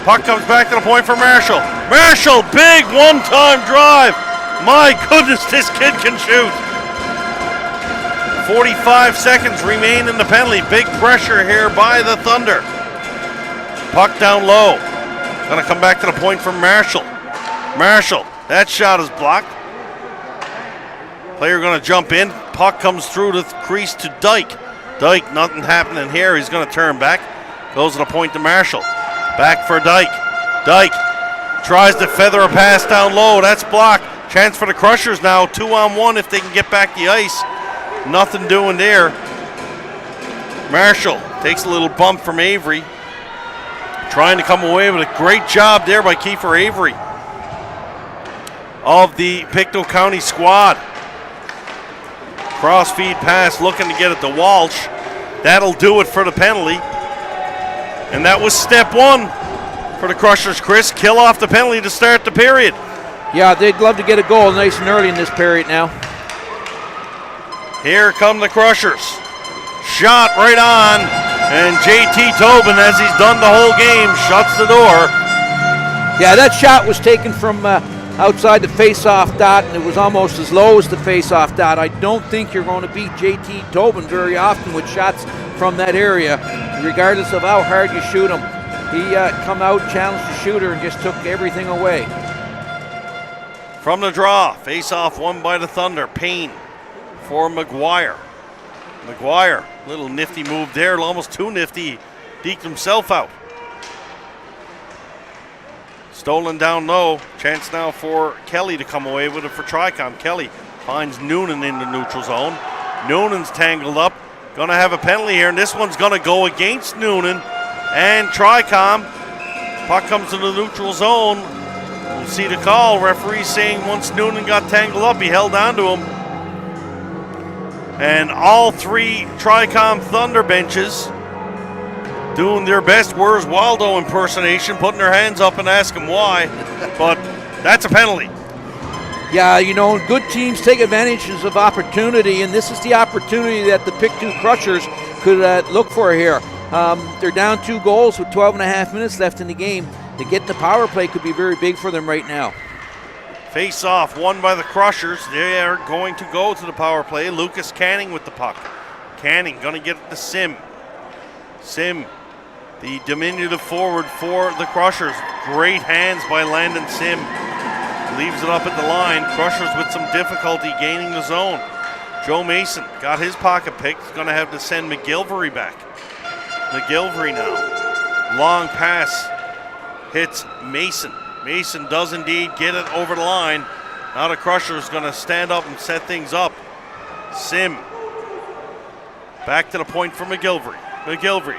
Puck comes back to the point for Marshall. Marshall, big one-time drive. My goodness, this kid can shoot. 45 seconds remain in the penalty. Big pressure here by the Thunder. Puck down low. Gonna come back to the point for Marshall. Marshall, that shot is blocked. Player gonna jump in. Puck comes through the crease to Dyke. Dyke, nothing happening here. He's gonna turn back. Goes to the point to Marshall. Back for Dyke. Dyke tries to feather a pass down low. That's blocked. Chance for the Crushers now. 2-on-1 if they can get back the ice. Nothing doing there. Marshall takes a little bump from Avery. Trying to come away with a great job there by Kiefer Avery of the Pictou County squad. Cross feed pass looking to get it to Walsh. That'll do it for the penalty. And that was step one for the Crushers, Chris. Kill off the penalty to start the period. Yeah, they'd love to get a goal nice and early in this period now. Here come the Crushers. Shot right on. And JT Tobin, as he's done the whole game, shuts the door. Yeah, that shot was taken from outside the face-off dot, and it was almost as low as the face-off dot. I don't think you're going to beat JT Tobin very often with shots from that area, regardless of how hard you shoot him. He come out, challenged the shooter, and just took everything away. From the draw, face-off won by the Thunder. Payne for McGuire. McGuire, little nifty move there, almost too nifty. Deked himself out. Stolen down low. Chance now for Kelly to come away with it for Tricom. Kelly finds Noonan in the neutral zone. Noonan's tangled up. Gonna have a penalty here, and this one's gonna go against Noonan and Tricom. Puck comes to the neutral zone. We'll see the call. Referee saying once Noonan got tangled up, he held on to him. And all three Tricom Thunder benches doing their best Where's Waldo impersonation, putting their hands up and asking why. But that's a penalty. Yeah, you know, good teams take advantages of opportunity, and this is the opportunity that the Pictou Crushers could look for here. They're down 2 goals with 12 and a half minutes left in the game. To get the power play could be very big for them right now. Face off won by the Crushers. They are going to go to the power play. Lucas Canning with the puck. Canning going to get it to Sim. Sim, the diminutive forward for the Crushers. Great hands by Landon Sim. Leaves it up at the line. Crushers with some difficulty gaining the zone. Joe Mason got his pocket picked. He's going to have to send McGilvery back. McGilvery now. Long pass hits Mason. Mason does indeed get it over the line. Now the Crushers going to stand up and set things up. Sim. Back to the point for McGilvery. McGilvery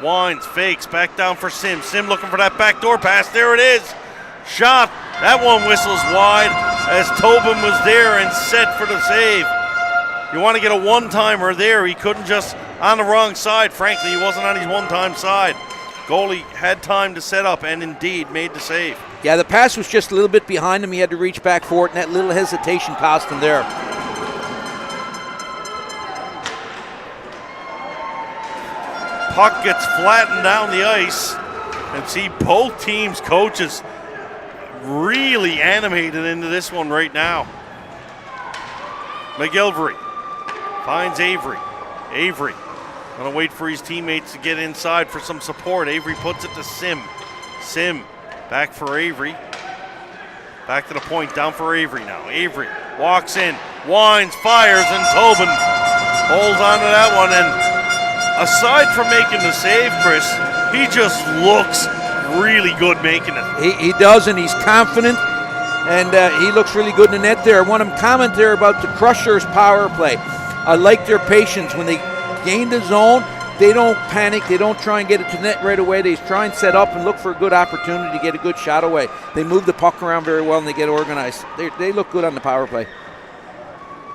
winds, fakes, back down for Sim. Sim looking for that backdoor pass. There it is. Shot. That one whistles wide as Tobin was there and set for the save. You want to get a one-timer there. He couldn't just on the wrong side. Frankly, he wasn't on his one-time side. Goalie had time to set up and indeed made the save. Yeah, the pass was just a little bit behind him. He had to reach back for it, and that little hesitation cost him there. Puck gets flattened down the ice, and see both teams' coaches really animated into this one right now. McGilvery finds Avery. Avery gonna wait for his teammates to get inside for some support. Avery puts it to Sim. Sim back for Avery. Back to the point, down for Avery now. Avery walks in, winds, fires, and Tobin holds on to that one. And aside from making the save, Chris, he just looks really good making it. He does, and he's confident, and he looks really good in the net there. I want to comment there about the Crushers' power play. I like their patience. When they gain the zone, they don't panic. They don't try and get it to net right away. They try and set up and look for a good opportunity to get a good shot away. They move the puck around very well, and they get organized. They look good on the power play.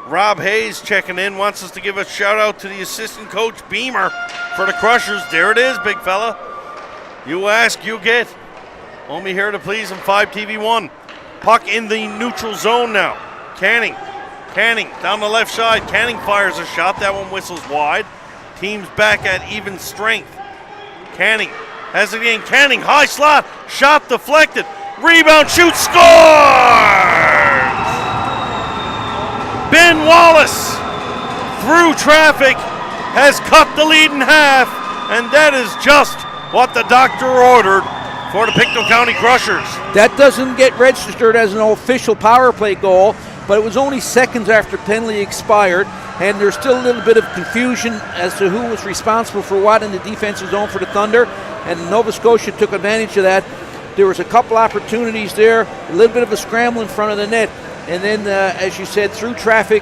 Rob Hayes checking in, wants us to give a shout out to the assistant coach Beamer for the Crushers. There it is, big fella. You ask, you get. Only here to please on 5TV1. Puck in the neutral zone now. Canning down the left side. Canning fires a shot. That one whistles wide. Team's back at even strength. Canning has it again. Canning, high slot. Shot deflected. Rebound, shoot, scores! Ben Wallace, through traffic, has cut the lead in half, and that is just what the doctor ordered for the Pictou County Crushers. That doesn't get registered as an official power play goal, but it was only seconds after penalty expired, and there's still a little bit of confusion as to who was responsible for what in the defensive zone for the Thunder, and Nova Scotia took advantage of that. There was a couple opportunities there, a little bit of a scramble in front of the net, and then, as you said, through traffic,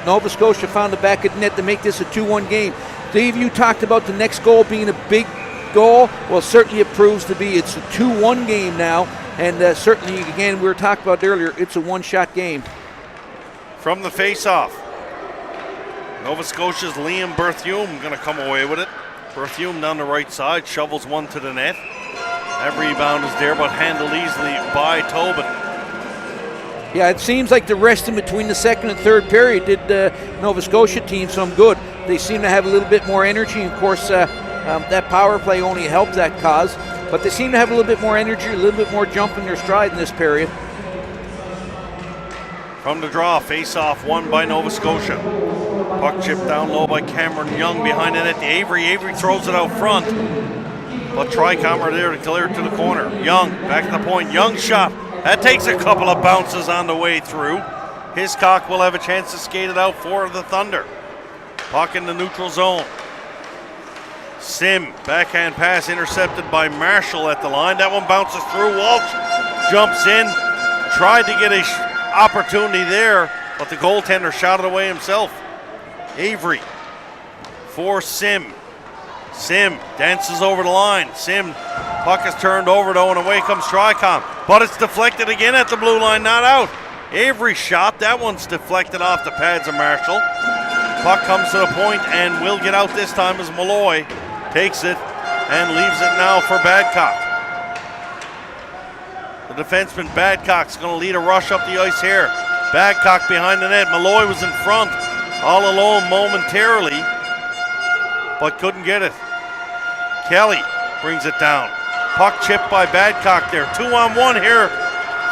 Nova Scotia found the back of the net to make this a 2-1 game. Dave, you talked about the next goal being a big goal. Well, certainly it proves to be. It's a 2-1 game now, and certainly, again, we were talking about earlier, it's a one-shot game. From the face-off, Nova Scotia's Liam Berthume going to come away with it. Berthume down the right side, shovels one to the net. That rebound is there, but handled easily by Tobin. Yeah, it seems like the rest in between the second and third period did the Nova Scotia team some good. They seem to have a little bit more energy. Of course, that power play only helped that cause, but they seem to have a little bit more energy, a little bit more jump in their stride in this period. From the draw, face-off won by Nova Scotia. Puck chipped down low by Cameron Young behind the net to Avery. Avery throws it out front, but Tricom are there to clear it to the corner. Young, back to the point. Young shot. That takes a couple of bounces on the way through. Hiscock will have a chance to skate it out for the Thunder. Puck in the neutral zone. Sim, backhand pass intercepted by Marshall at the line. That one bounces through. Walsh jumps in. Tried to get a opportunity there, but the goaltender shot it away himself. Avery for Sim. Sim dances over the line. Sim, puck is turned over though, and away comes Tricom. But it's deflected again at the blue line, not out. Avery shot, that one's deflected off the pads of Marshall. Puck comes to the point and will get out this time as Malloy takes it and leaves it now for Badcock. The defenseman Badcock's going to lead a rush up the ice here. Badcock behind the net. Malloy was in front, all alone momentarily, but couldn't get it. Kelly brings it down. Puck chipped by Badcock there. 2-on-1 here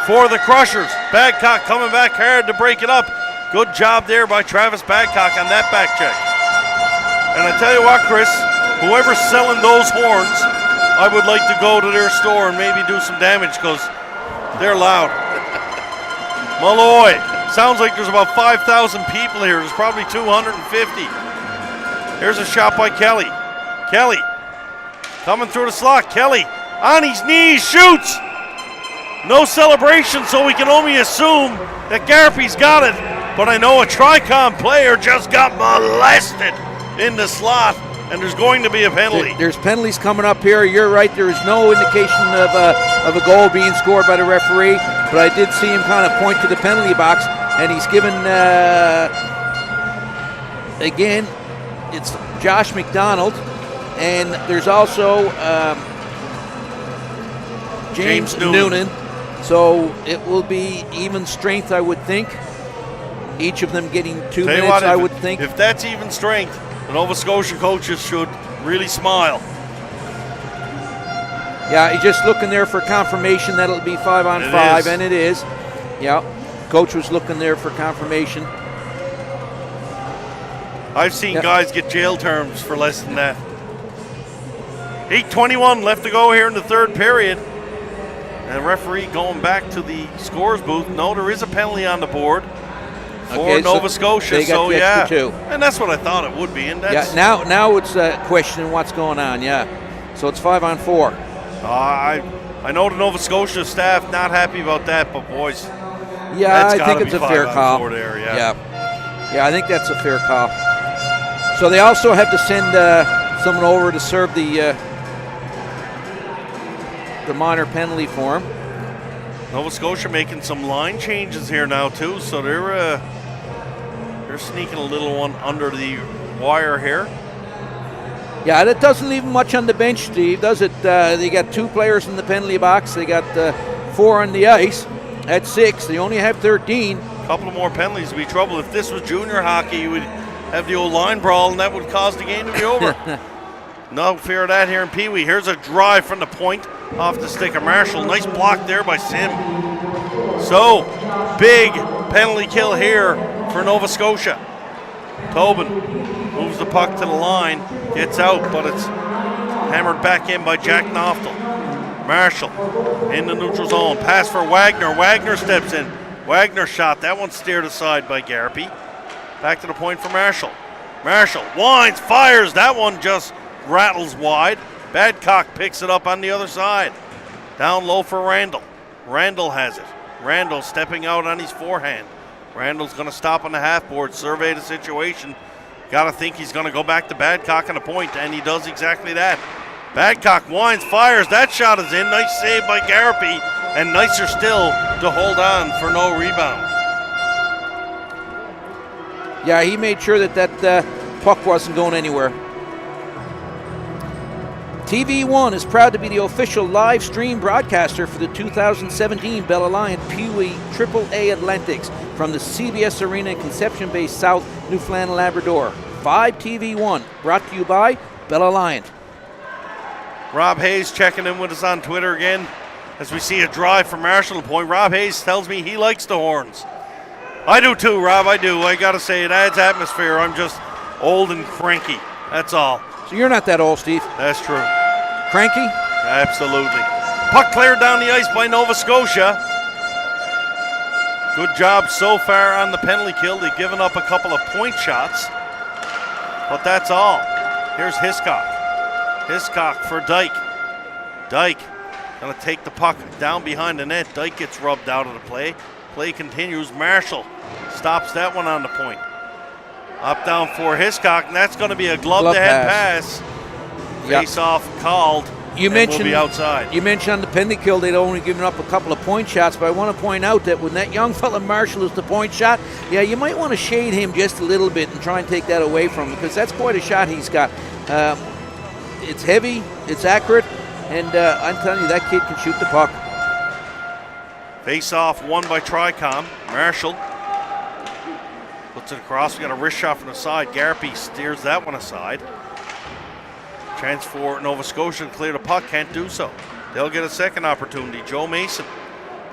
for the Crushers. Badcock coming back hard to break it up. Good job there by Travis Badcock on that back check. And I tell you what, Chris, whoever's selling those horns, I would like to go to their store and maybe do some damage because they're loud. Malloy. Sounds like there's about 5,000 people here. There's probably 250. Here's a shot by Kelly. Kelly coming through the slot. Kelly on his knees, shoots. No celebration, so we can only assume that Garpy's got it. But I know a Tricom player just got molested in the slot, and there's going to be a penalty. There's penalties coming up here. You're right. There is no indication of a goal being scored by the referee, but I did see him kind of point to the penalty box, and he's given, again, it's Josh McDonald, and there's also James Noonan. So it will be even strength, I would think. Each of them getting 2 minutes, I would think. If that's even strength, the Nova Scotia coaches should really smile. Yeah, he's just looking there for confirmation that it'll be 5-on-5, and it is. Yeah. coach was looking there for confirmation. I've seen guys get jail terms for less than that. 8:21 left to go here in the third period. And the referee going back to the scores booth. No, there is a penalty on the board for Nova Scotia. They got the extra 2. And that's what I thought it would be. And that's now it's questioning what's going on. Yeah, so it's 5-on-4. I know the Nova Scotia staff not happy about that, but boys, yeah, I think it's a fair call. There, yeah, I think that's a fair call. So they also have to send someone over to serve the minor penalty for him. Nova Scotia making some line changes here now too, so they're sneaking a little one under the wire here. Yeah, that doesn't leave much on the bench, Steve, does it? They got 2 players in the penalty box. They got 4 on the ice. At 6, they only have 13. A couple of more penalties would be trouble. If this was junior hockey, you would have the old line brawl, and that would cause the game to be over. No fear of that here in Peewee. Here's a drive from the point off the stick of Marshall. Nice block there by Sim. So, big penalty kill here for Nova Scotia. Tobin moves the puck to the line, gets out, but it's hammered back in by Jack Knoftel. Marshall in the neutral zone. Pass for Wagner. Wagner steps in. Wagner shot. That one steered aside by Garapy. Back to the point for Marshall. Marshall winds, fires. That one just rattles wide. Badcock picks it up on the other side. Down low for Randall. Randall has it. Randall stepping out on his forehand. Randall's going to stop on the half board, survey the situation. Got to think he's going to go back to Badcock on the point, and he does exactly that. Badcock winds, fires. That shot is in. Nice save by Garapy, and nicer still to hold on for no rebound. Yeah, he made sure that puck wasn't going anywhere. TV1 is proud to be the official live stream broadcaster for the 2017 Bell Alliant Peewee AAA Athletics from the CBS Arena in Conception Bay, South Newfoundland, Labrador. 5 TV1, brought to you by Bell Alliant. Rob Hayes checking in with us on Twitter again as we see a drive from Marshall point. Rob Hayes tells me he likes the horns. I do too, Rob, I do. I got to say, it adds atmosphere. I'm just old and cranky. That's all. So you're not that old, Steve. That's true. Cranky? Absolutely. Puck cleared down the ice by Nova Scotia. Good job so far on the penalty kill. They've given up a couple of point shots, but that's all. Here's Hiscock. Hiscock for Dyke. Dyke gonna take the puck down behind the net. Dyke gets rubbed out of the play. Play continues. Marshall stops that one on the point. Up down for Hiscock, and that's gonna be a glove-to-head pass. Face-off called. You mentioned will be outside. You mentioned on the penalty kill they'd only given up a couple of point shots, but I want to point out that when that young fella Marshall is the point shot, yeah, you might want to shade him just a little bit and try and take that away from him, because that's quite a shot he's got. It's heavy, it's accurate, and I'm telling you, that kid can shoot the puck. Face-off won by Tricom. Marshall puts it across. We got a wrist shot from the side. Garapy steers that one aside. Chance for Nova Scotia to clear the puck, can't do so. They'll get a second opportunity. Joe Mason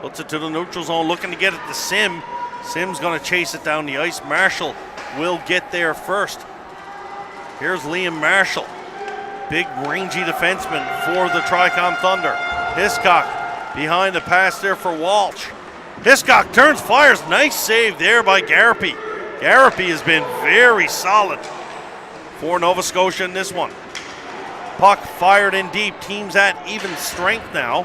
puts it to the neutral zone, looking to get it to Sim. Sim's going to chase it down the ice. Marshall will get there first. Here's Liam Marshall, big rangy defenseman for the Tricom Thunder. Hiscock behind the pass there for Walsh. Hiscock turns, fires. Nice save there by Garapy. Garapy has been very solid for Nova Scotia in this one. Puck fired in deep. Teams at even strength now.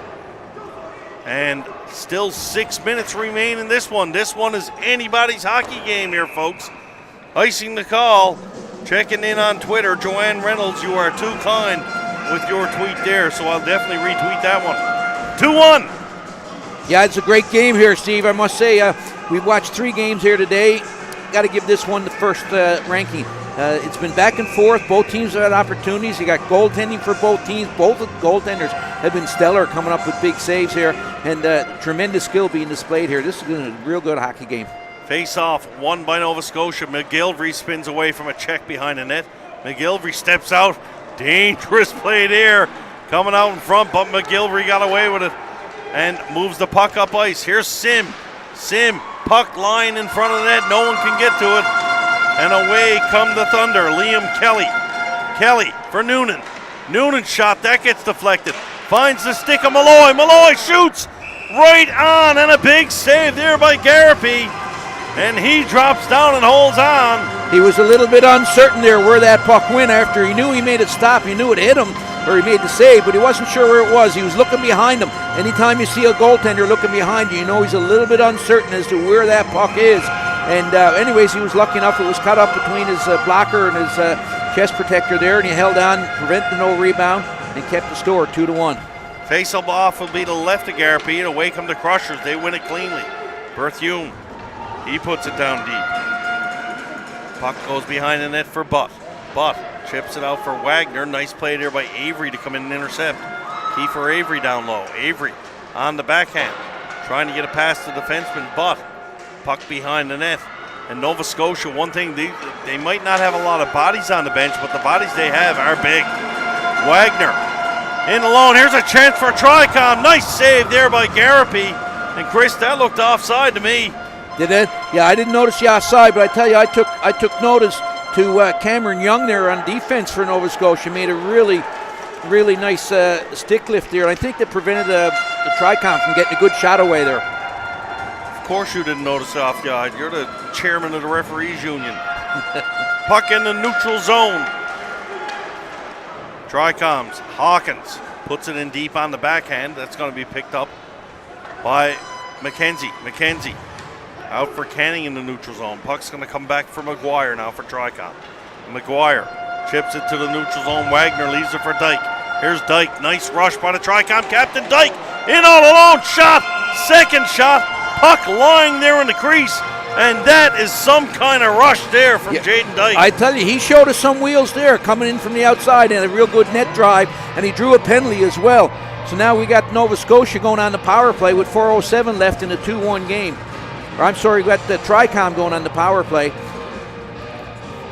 And still 6 minutes remain in this one. This one is anybody's hockey game here, folks. Icing the call. Checking in on Twitter. Joanne Reynolds, you are too kind with your tweet there, so I'll definitely retweet that one. 2-1. Yeah, it's a great game here, Steve. I must say, we've watched 3 games here today. Got to give this one the first ranking. It's been back and forth. Both teams have had opportunities. You got goaltending for both teams. Both of the goaltenders have been stellar, coming up with big saves here, and tremendous skill being displayed here. This is a real good hockey game. Face-off won by Nova Scotia. McGillivray spins away from a check behind the net. McGillivray steps out. Dangerous play there. Coming out in front, but McGillivray got away with it and moves the puck up ice. Here's Sim. Sim Puck lying in front of the net. No one can get to it. And away come the Thunder. Liam Kelly. Kelly for Noonan. Noonan's shot. That gets deflected. Finds the stick of Malloy. Malloy shoots right on. And a big save there by Garapi. And he drops down and holds on. He was a little bit uncertain there where that puck went after he knew he made it stop. He knew it hit him, or he made the save, but he wasn't sure where it was. He was looking behind him. Anytime you see a goaltender looking behind you, you know he's a little bit uncertain as to where that puck is. And anyways, he was lucky enough. It was cut up between his blocker and his chest protector there, and he held on, prevented no rebound, and kept the score 2-1. Face-off will be to the left of Garapi, and away come the Crushers. They win it cleanly. Berthume, he puts it down deep. Puck goes behind the net for Butt. Butt chips it out for Wagner. Nice play there by Avery to come in and intercept. Kiefer Avery down low. Avery on the backhand, trying to get a pass to the defenseman, Butt. Puck behind the net. And Nova Scotia, one thing, they might not have a lot of bodies on the bench, but the bodies they have are big. Wagner in alone. Here's a chance for Tricom. Nice save there by Garapi. And Chris, that looked offside to me. Did it? Yeah, I didn't notice the offside, but I tell you, I took notice to Cameron Young there on defense for Nova Scotia. Made a really, really nice stick lift there. And I think that prevented the Tricom from getting a good shot away there. Of course you didn't notice the offside. You're the chairman of the referees union. Puck in the neutral zone. Tricoms. Hawkins puts it in deep on the backhand. That's going to be picked up by McKenzie. McKenzie out for Canning in the neutral zone. Puck's going to come back for McGuire now for Tricom. McGuire chips it to the neutral zone. Wagner leaves it for Dyke. Here's Dyke. Nice rush by the Tricom captain. Dyke in all alone. Shot. Second shot. Puck lying there in the crease. And that is some kind of rush there from Jaden Dyke. I tell you, he showed us some wheels there coming in from the outside and a real good net drive. And he drew a penalty as well. So now we got Nova Scotia going on the power play with 4:07 left in a 2-1 game. Or I'm sorry, we got the Tricom going on the power play.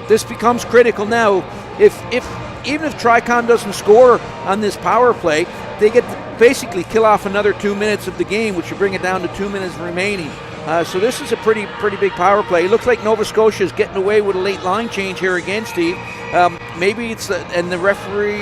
This becomes critical now. Even if Tricom doesn't score on this power play, they get to basically kill off another 2 minutes of the game, which will bring it down to 2 minutes remaining. So this is a pretty big power play. It looks like Nova Scotia is getting away with a late line change here again, Steve. Maybe it's and the referee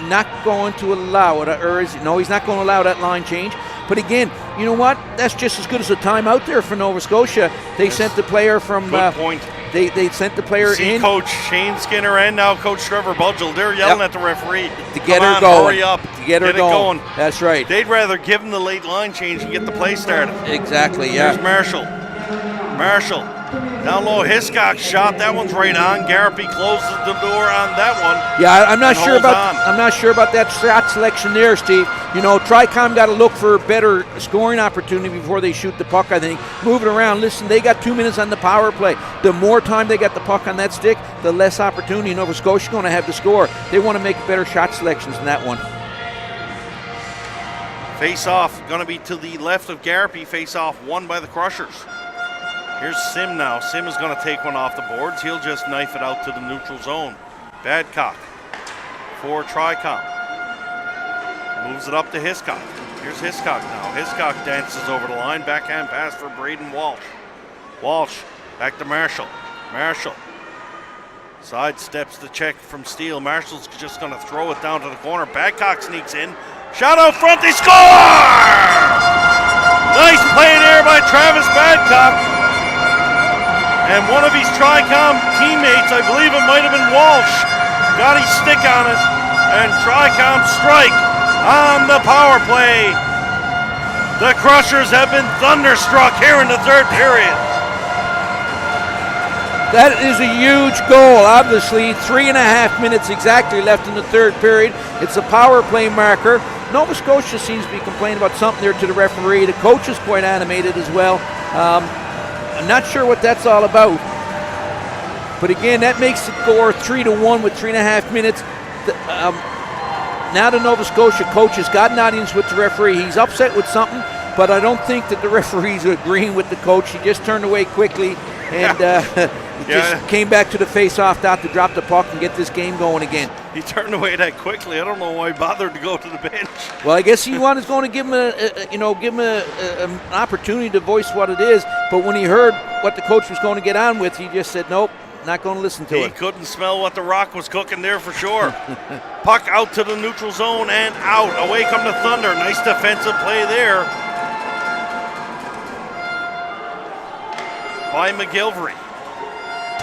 not going to allow it, or no, he's not going to allow that line change. But again, you know what? That's just as good as a timeout there for Nova Scotia. They sent the player from. Good point. They sent the player in. Coach Shane Skinner and now Coach Trevor Budgel. They're yelling at the referee to get her going. Hurry up. To get her going. That's right. They'd rather give him the late line change and get the play started. Exactly. Yeah. Here's Marshall. Marshall down low. Hiscock shot. That one's right on. Garapi closes the door on that one. Yeah, I'm not sure about that shot selection there, Steve. You know, Tricom got to look for a better scoring opportunity before they shoot the puck, I think. Moving around, listen, they got 2 minutes on the power play. The more time they got the puck on that stick, the less opportunity Nova Scotia's going to have to score. They want to make better shot selections in that one. Face-off going to be to the left of Garapi. Face-off won by the Crushers. Here's Sim now. Sim is going to take one off the boards. He'll just knife it out to the neutral zone. Badcock for Tricom. Moves it up to Hiscock. Here's Hiscock now. Hiscock dances over the line. Backhand pass for Braden Walsh. Walsh back to Marshall. Marshall sidesteps the check from Steele. Marshall's just going to throw it down to the corner. Badcock sneaks in. Shot out front. They score! Nice play there by Travis Badcock. And one of his Tricom teammates, I believe it might have been Walsh, got his stick on it. And Tricom strike on the power play. The Crushers have been thunderstruck here in the third period. That is a huge goal, obviously. 3.5 minutes exactly left in the third period. It's a power play marker. Nova Scotia seems to be complaining about something there to the referee. The coach is quite animated as well. I'm not sure what that's all about. But again, that makes the score 3-1 with 3.5 minutes. Now the Nova Scotia coach has got an audience with the referee. He's upset with something, but I don't think that the referees are agreeing with the coach. He just turned away quickly and just came back to the face-off dot to drop the puck and get this game going again. He turned away that quickly. I don't know why he bothered to go to the bench. Well, I guess he was going to give him an opportunity to voice what it is. But when he heard what the coach was going to get on with, he just said, nope, not going to listen to it. He couldn't smell what the Rock was cooking there for sure. Puck out to the neutral zone and out. Away come the Thunder. Nice defensive play there by McGilvery.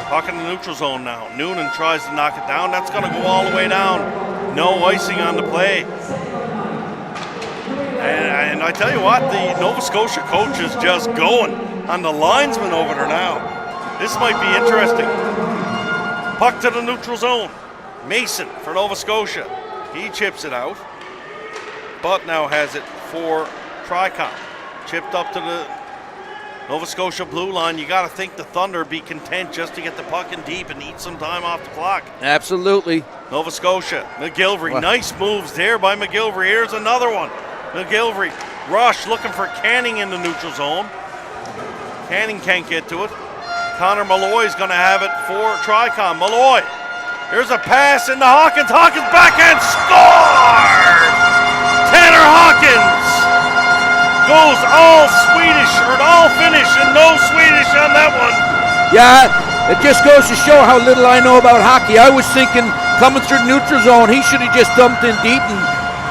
Puck in the neutral zone now. Noonan tries to knock it down. That's going to go all the way down. No icing on the play. And I tell you what, the Nova Scotia coach is just going on the linesman over there now. This might be interesting. Puck to the neutral zone. Mason for Nova Scotia. He chips it out. But now has it for Tricom. Chipped up to the Nova Scotia blue line. You got to think the Thunder would be content just to get the puck in deep and eat some time off the clock. Absolutely. Nova Scotia, McGilvery. Nice moves there by McGilvery. Here's another one. McGilvery. Rush looking for Canning in the neutral zone. Canning can't get to it. Connor Malloy's going to have it for Tricom. Malloy. Here's a pass into Hawkins. Hawkins backhand score! Tanner Hawkins goes all Swedish, or all Finnish, and no Swedish on that one. Yeah, it just goes to show how little I know about hockey. I was thinking coming through the neutral zone, he should have just dumped in deep and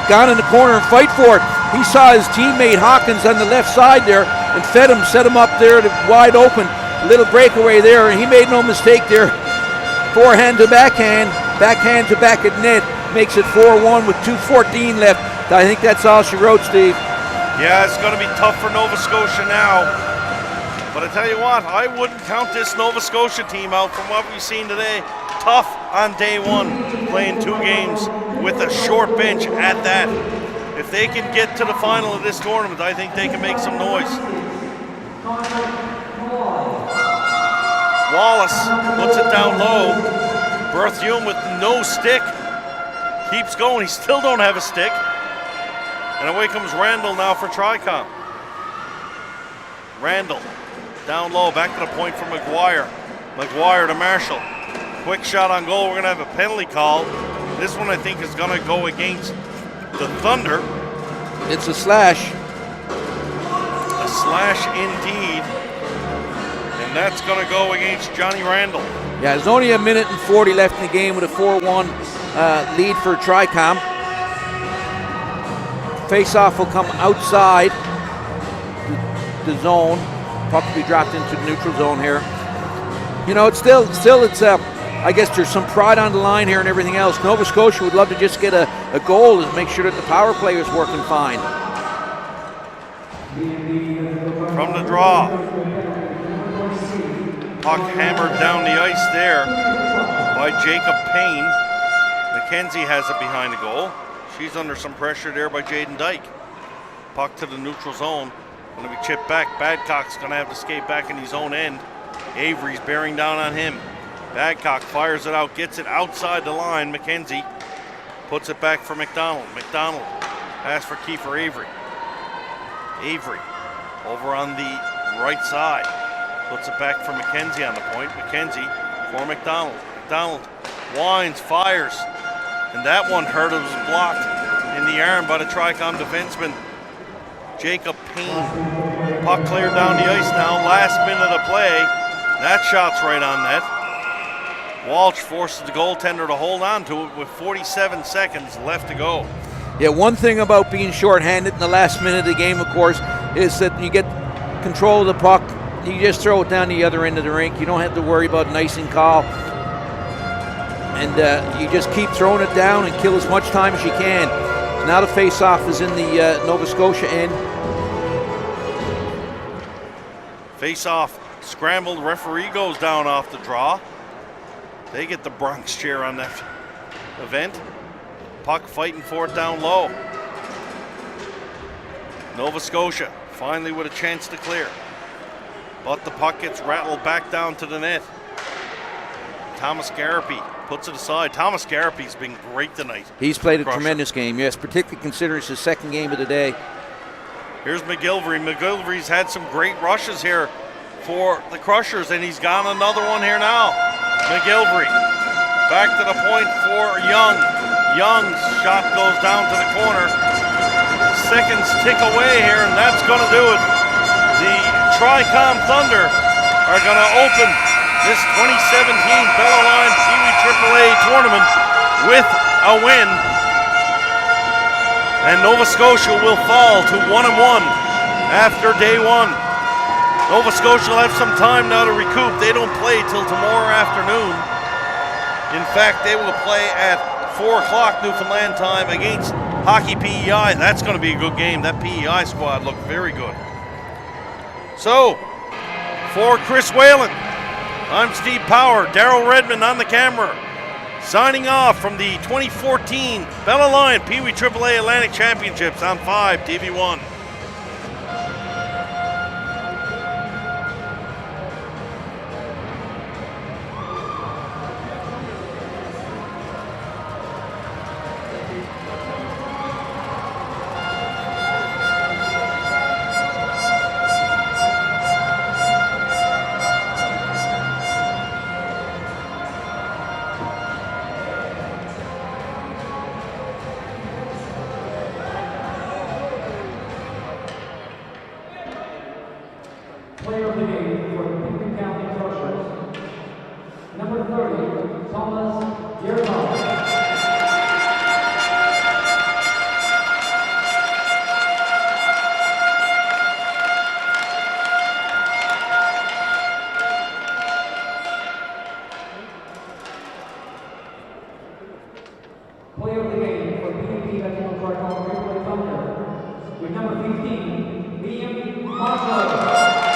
gone in the corner and fight for it. He saw his teammate Hawkins on the left side there and fed him, set him up there to wide open. A little breakaway there, and he made no mistake there. Forehand to backhand, backhand to back of net, makes it 4-1 with 2:14 left. I think that's all she wrote, Steve. Yeah, it's going to be tough for Nova Scotia now. But I tell you what, I wouldn't count this Nova Scotia team out from what we've seen today. Tough on day one, playing 2 games with a short bench at that. If they can get to the final of this tournament, I think they can make some noise. Wallace puts it down low. Berthiaume with no stick. Keeps going, he still don't have a stick. And away comes Randall now for Tricom. Randall down low, back to the point for McGuire. McGuire to Marshall. Quick shot on goal. We're going to have a penalty call. This one I think is going to go against the Thunder. It's a slash. A slash indeed. And that's going to go against Johnny Randall. Yeah, there's only a minute and 40 left in the game with a 4-1 lead for Tricom. Face-off will come outside the zone. Puck will be dropped into the neutral zone here. You know, it's still I guess there's some pride on the line here and everything else. Nova Scotia would love to just get a goal and make sure that the power play is working fine. From the draw. Puck hammered down the ice there by Jacob Payne. McKenzie has it behind the goal. She's under some pressure there by Jaden Dyke. Puck to the neutral zone. Going to be chipped back. Badcock's going to have to skate back in his own end. Avery's bearing down on him. Badcock fires it out, gets it outside the line. McKenzie puts it back for McDonald. McDonald pass for Kiefer Avery. Avery over on the right side. Puts it back for McKenzie on the point. McKenzie for McDonald. McDonald winds, fires. And that one hurt. It was blocked in the arm by the Tricom defenseman, Jacob Payne. Puck cleared down the ice now. Last minute of play. That shot's right on net. Walsh forces the goaltender to hold on to it with 47 seconds left to go. Yeah, one thing about being shorthanded in the last minute of the game, of course, is that you get control of the puck. You just throw it down the other end of the rink. You don't have to worry about an icing call. And you just keep throwing it down and kill as much time as you can. So now the face-off is in the Nova Scotia end. Face-off scrambled. Referee goes down off the draw. They get the Bronx chair on that event. Puck fighting for it down low. Nova Scotia finally with a chance to clear. But the puck gets rattled back down to the net. Thomas Garapi puts it aside. Thomas Garapi's been great tonight. He's played a tremendous game, yes, particularly considering it's his second game of the day. Here's McGilvery. McGilvery's had some great rushes here for the Crushers, and he's got another one here now. McGilvery Back to the point for Young. Young's shot goes down to the corner. Seconds tick away here, and that's going to do it. The Tricom Thunder are going to open this 2017 Bellaline Peewee AAA tournament with a win. And Nova Scotia will fall to 1-1 after day one. Nova Scotia will have some time now to recoup. They don't play till tomorrow afternoon. In fact, they will play at 4 o'clock Newfoundland time against Hockey PEI. That's going to be a good game. That PEI squad looked very good. So, for Chris Whalen, I'm Steve Power, Daryl Redmond on the camera, signing off from the 2014 Bellaline Peewee AAA Atlantic Championships on 5 TV1. Player of the game for the Pickton County Crushers, number 30, Thomas Yermar. Player of the game for PNP National Tricom Thunder, with number 15, Liam Marshall.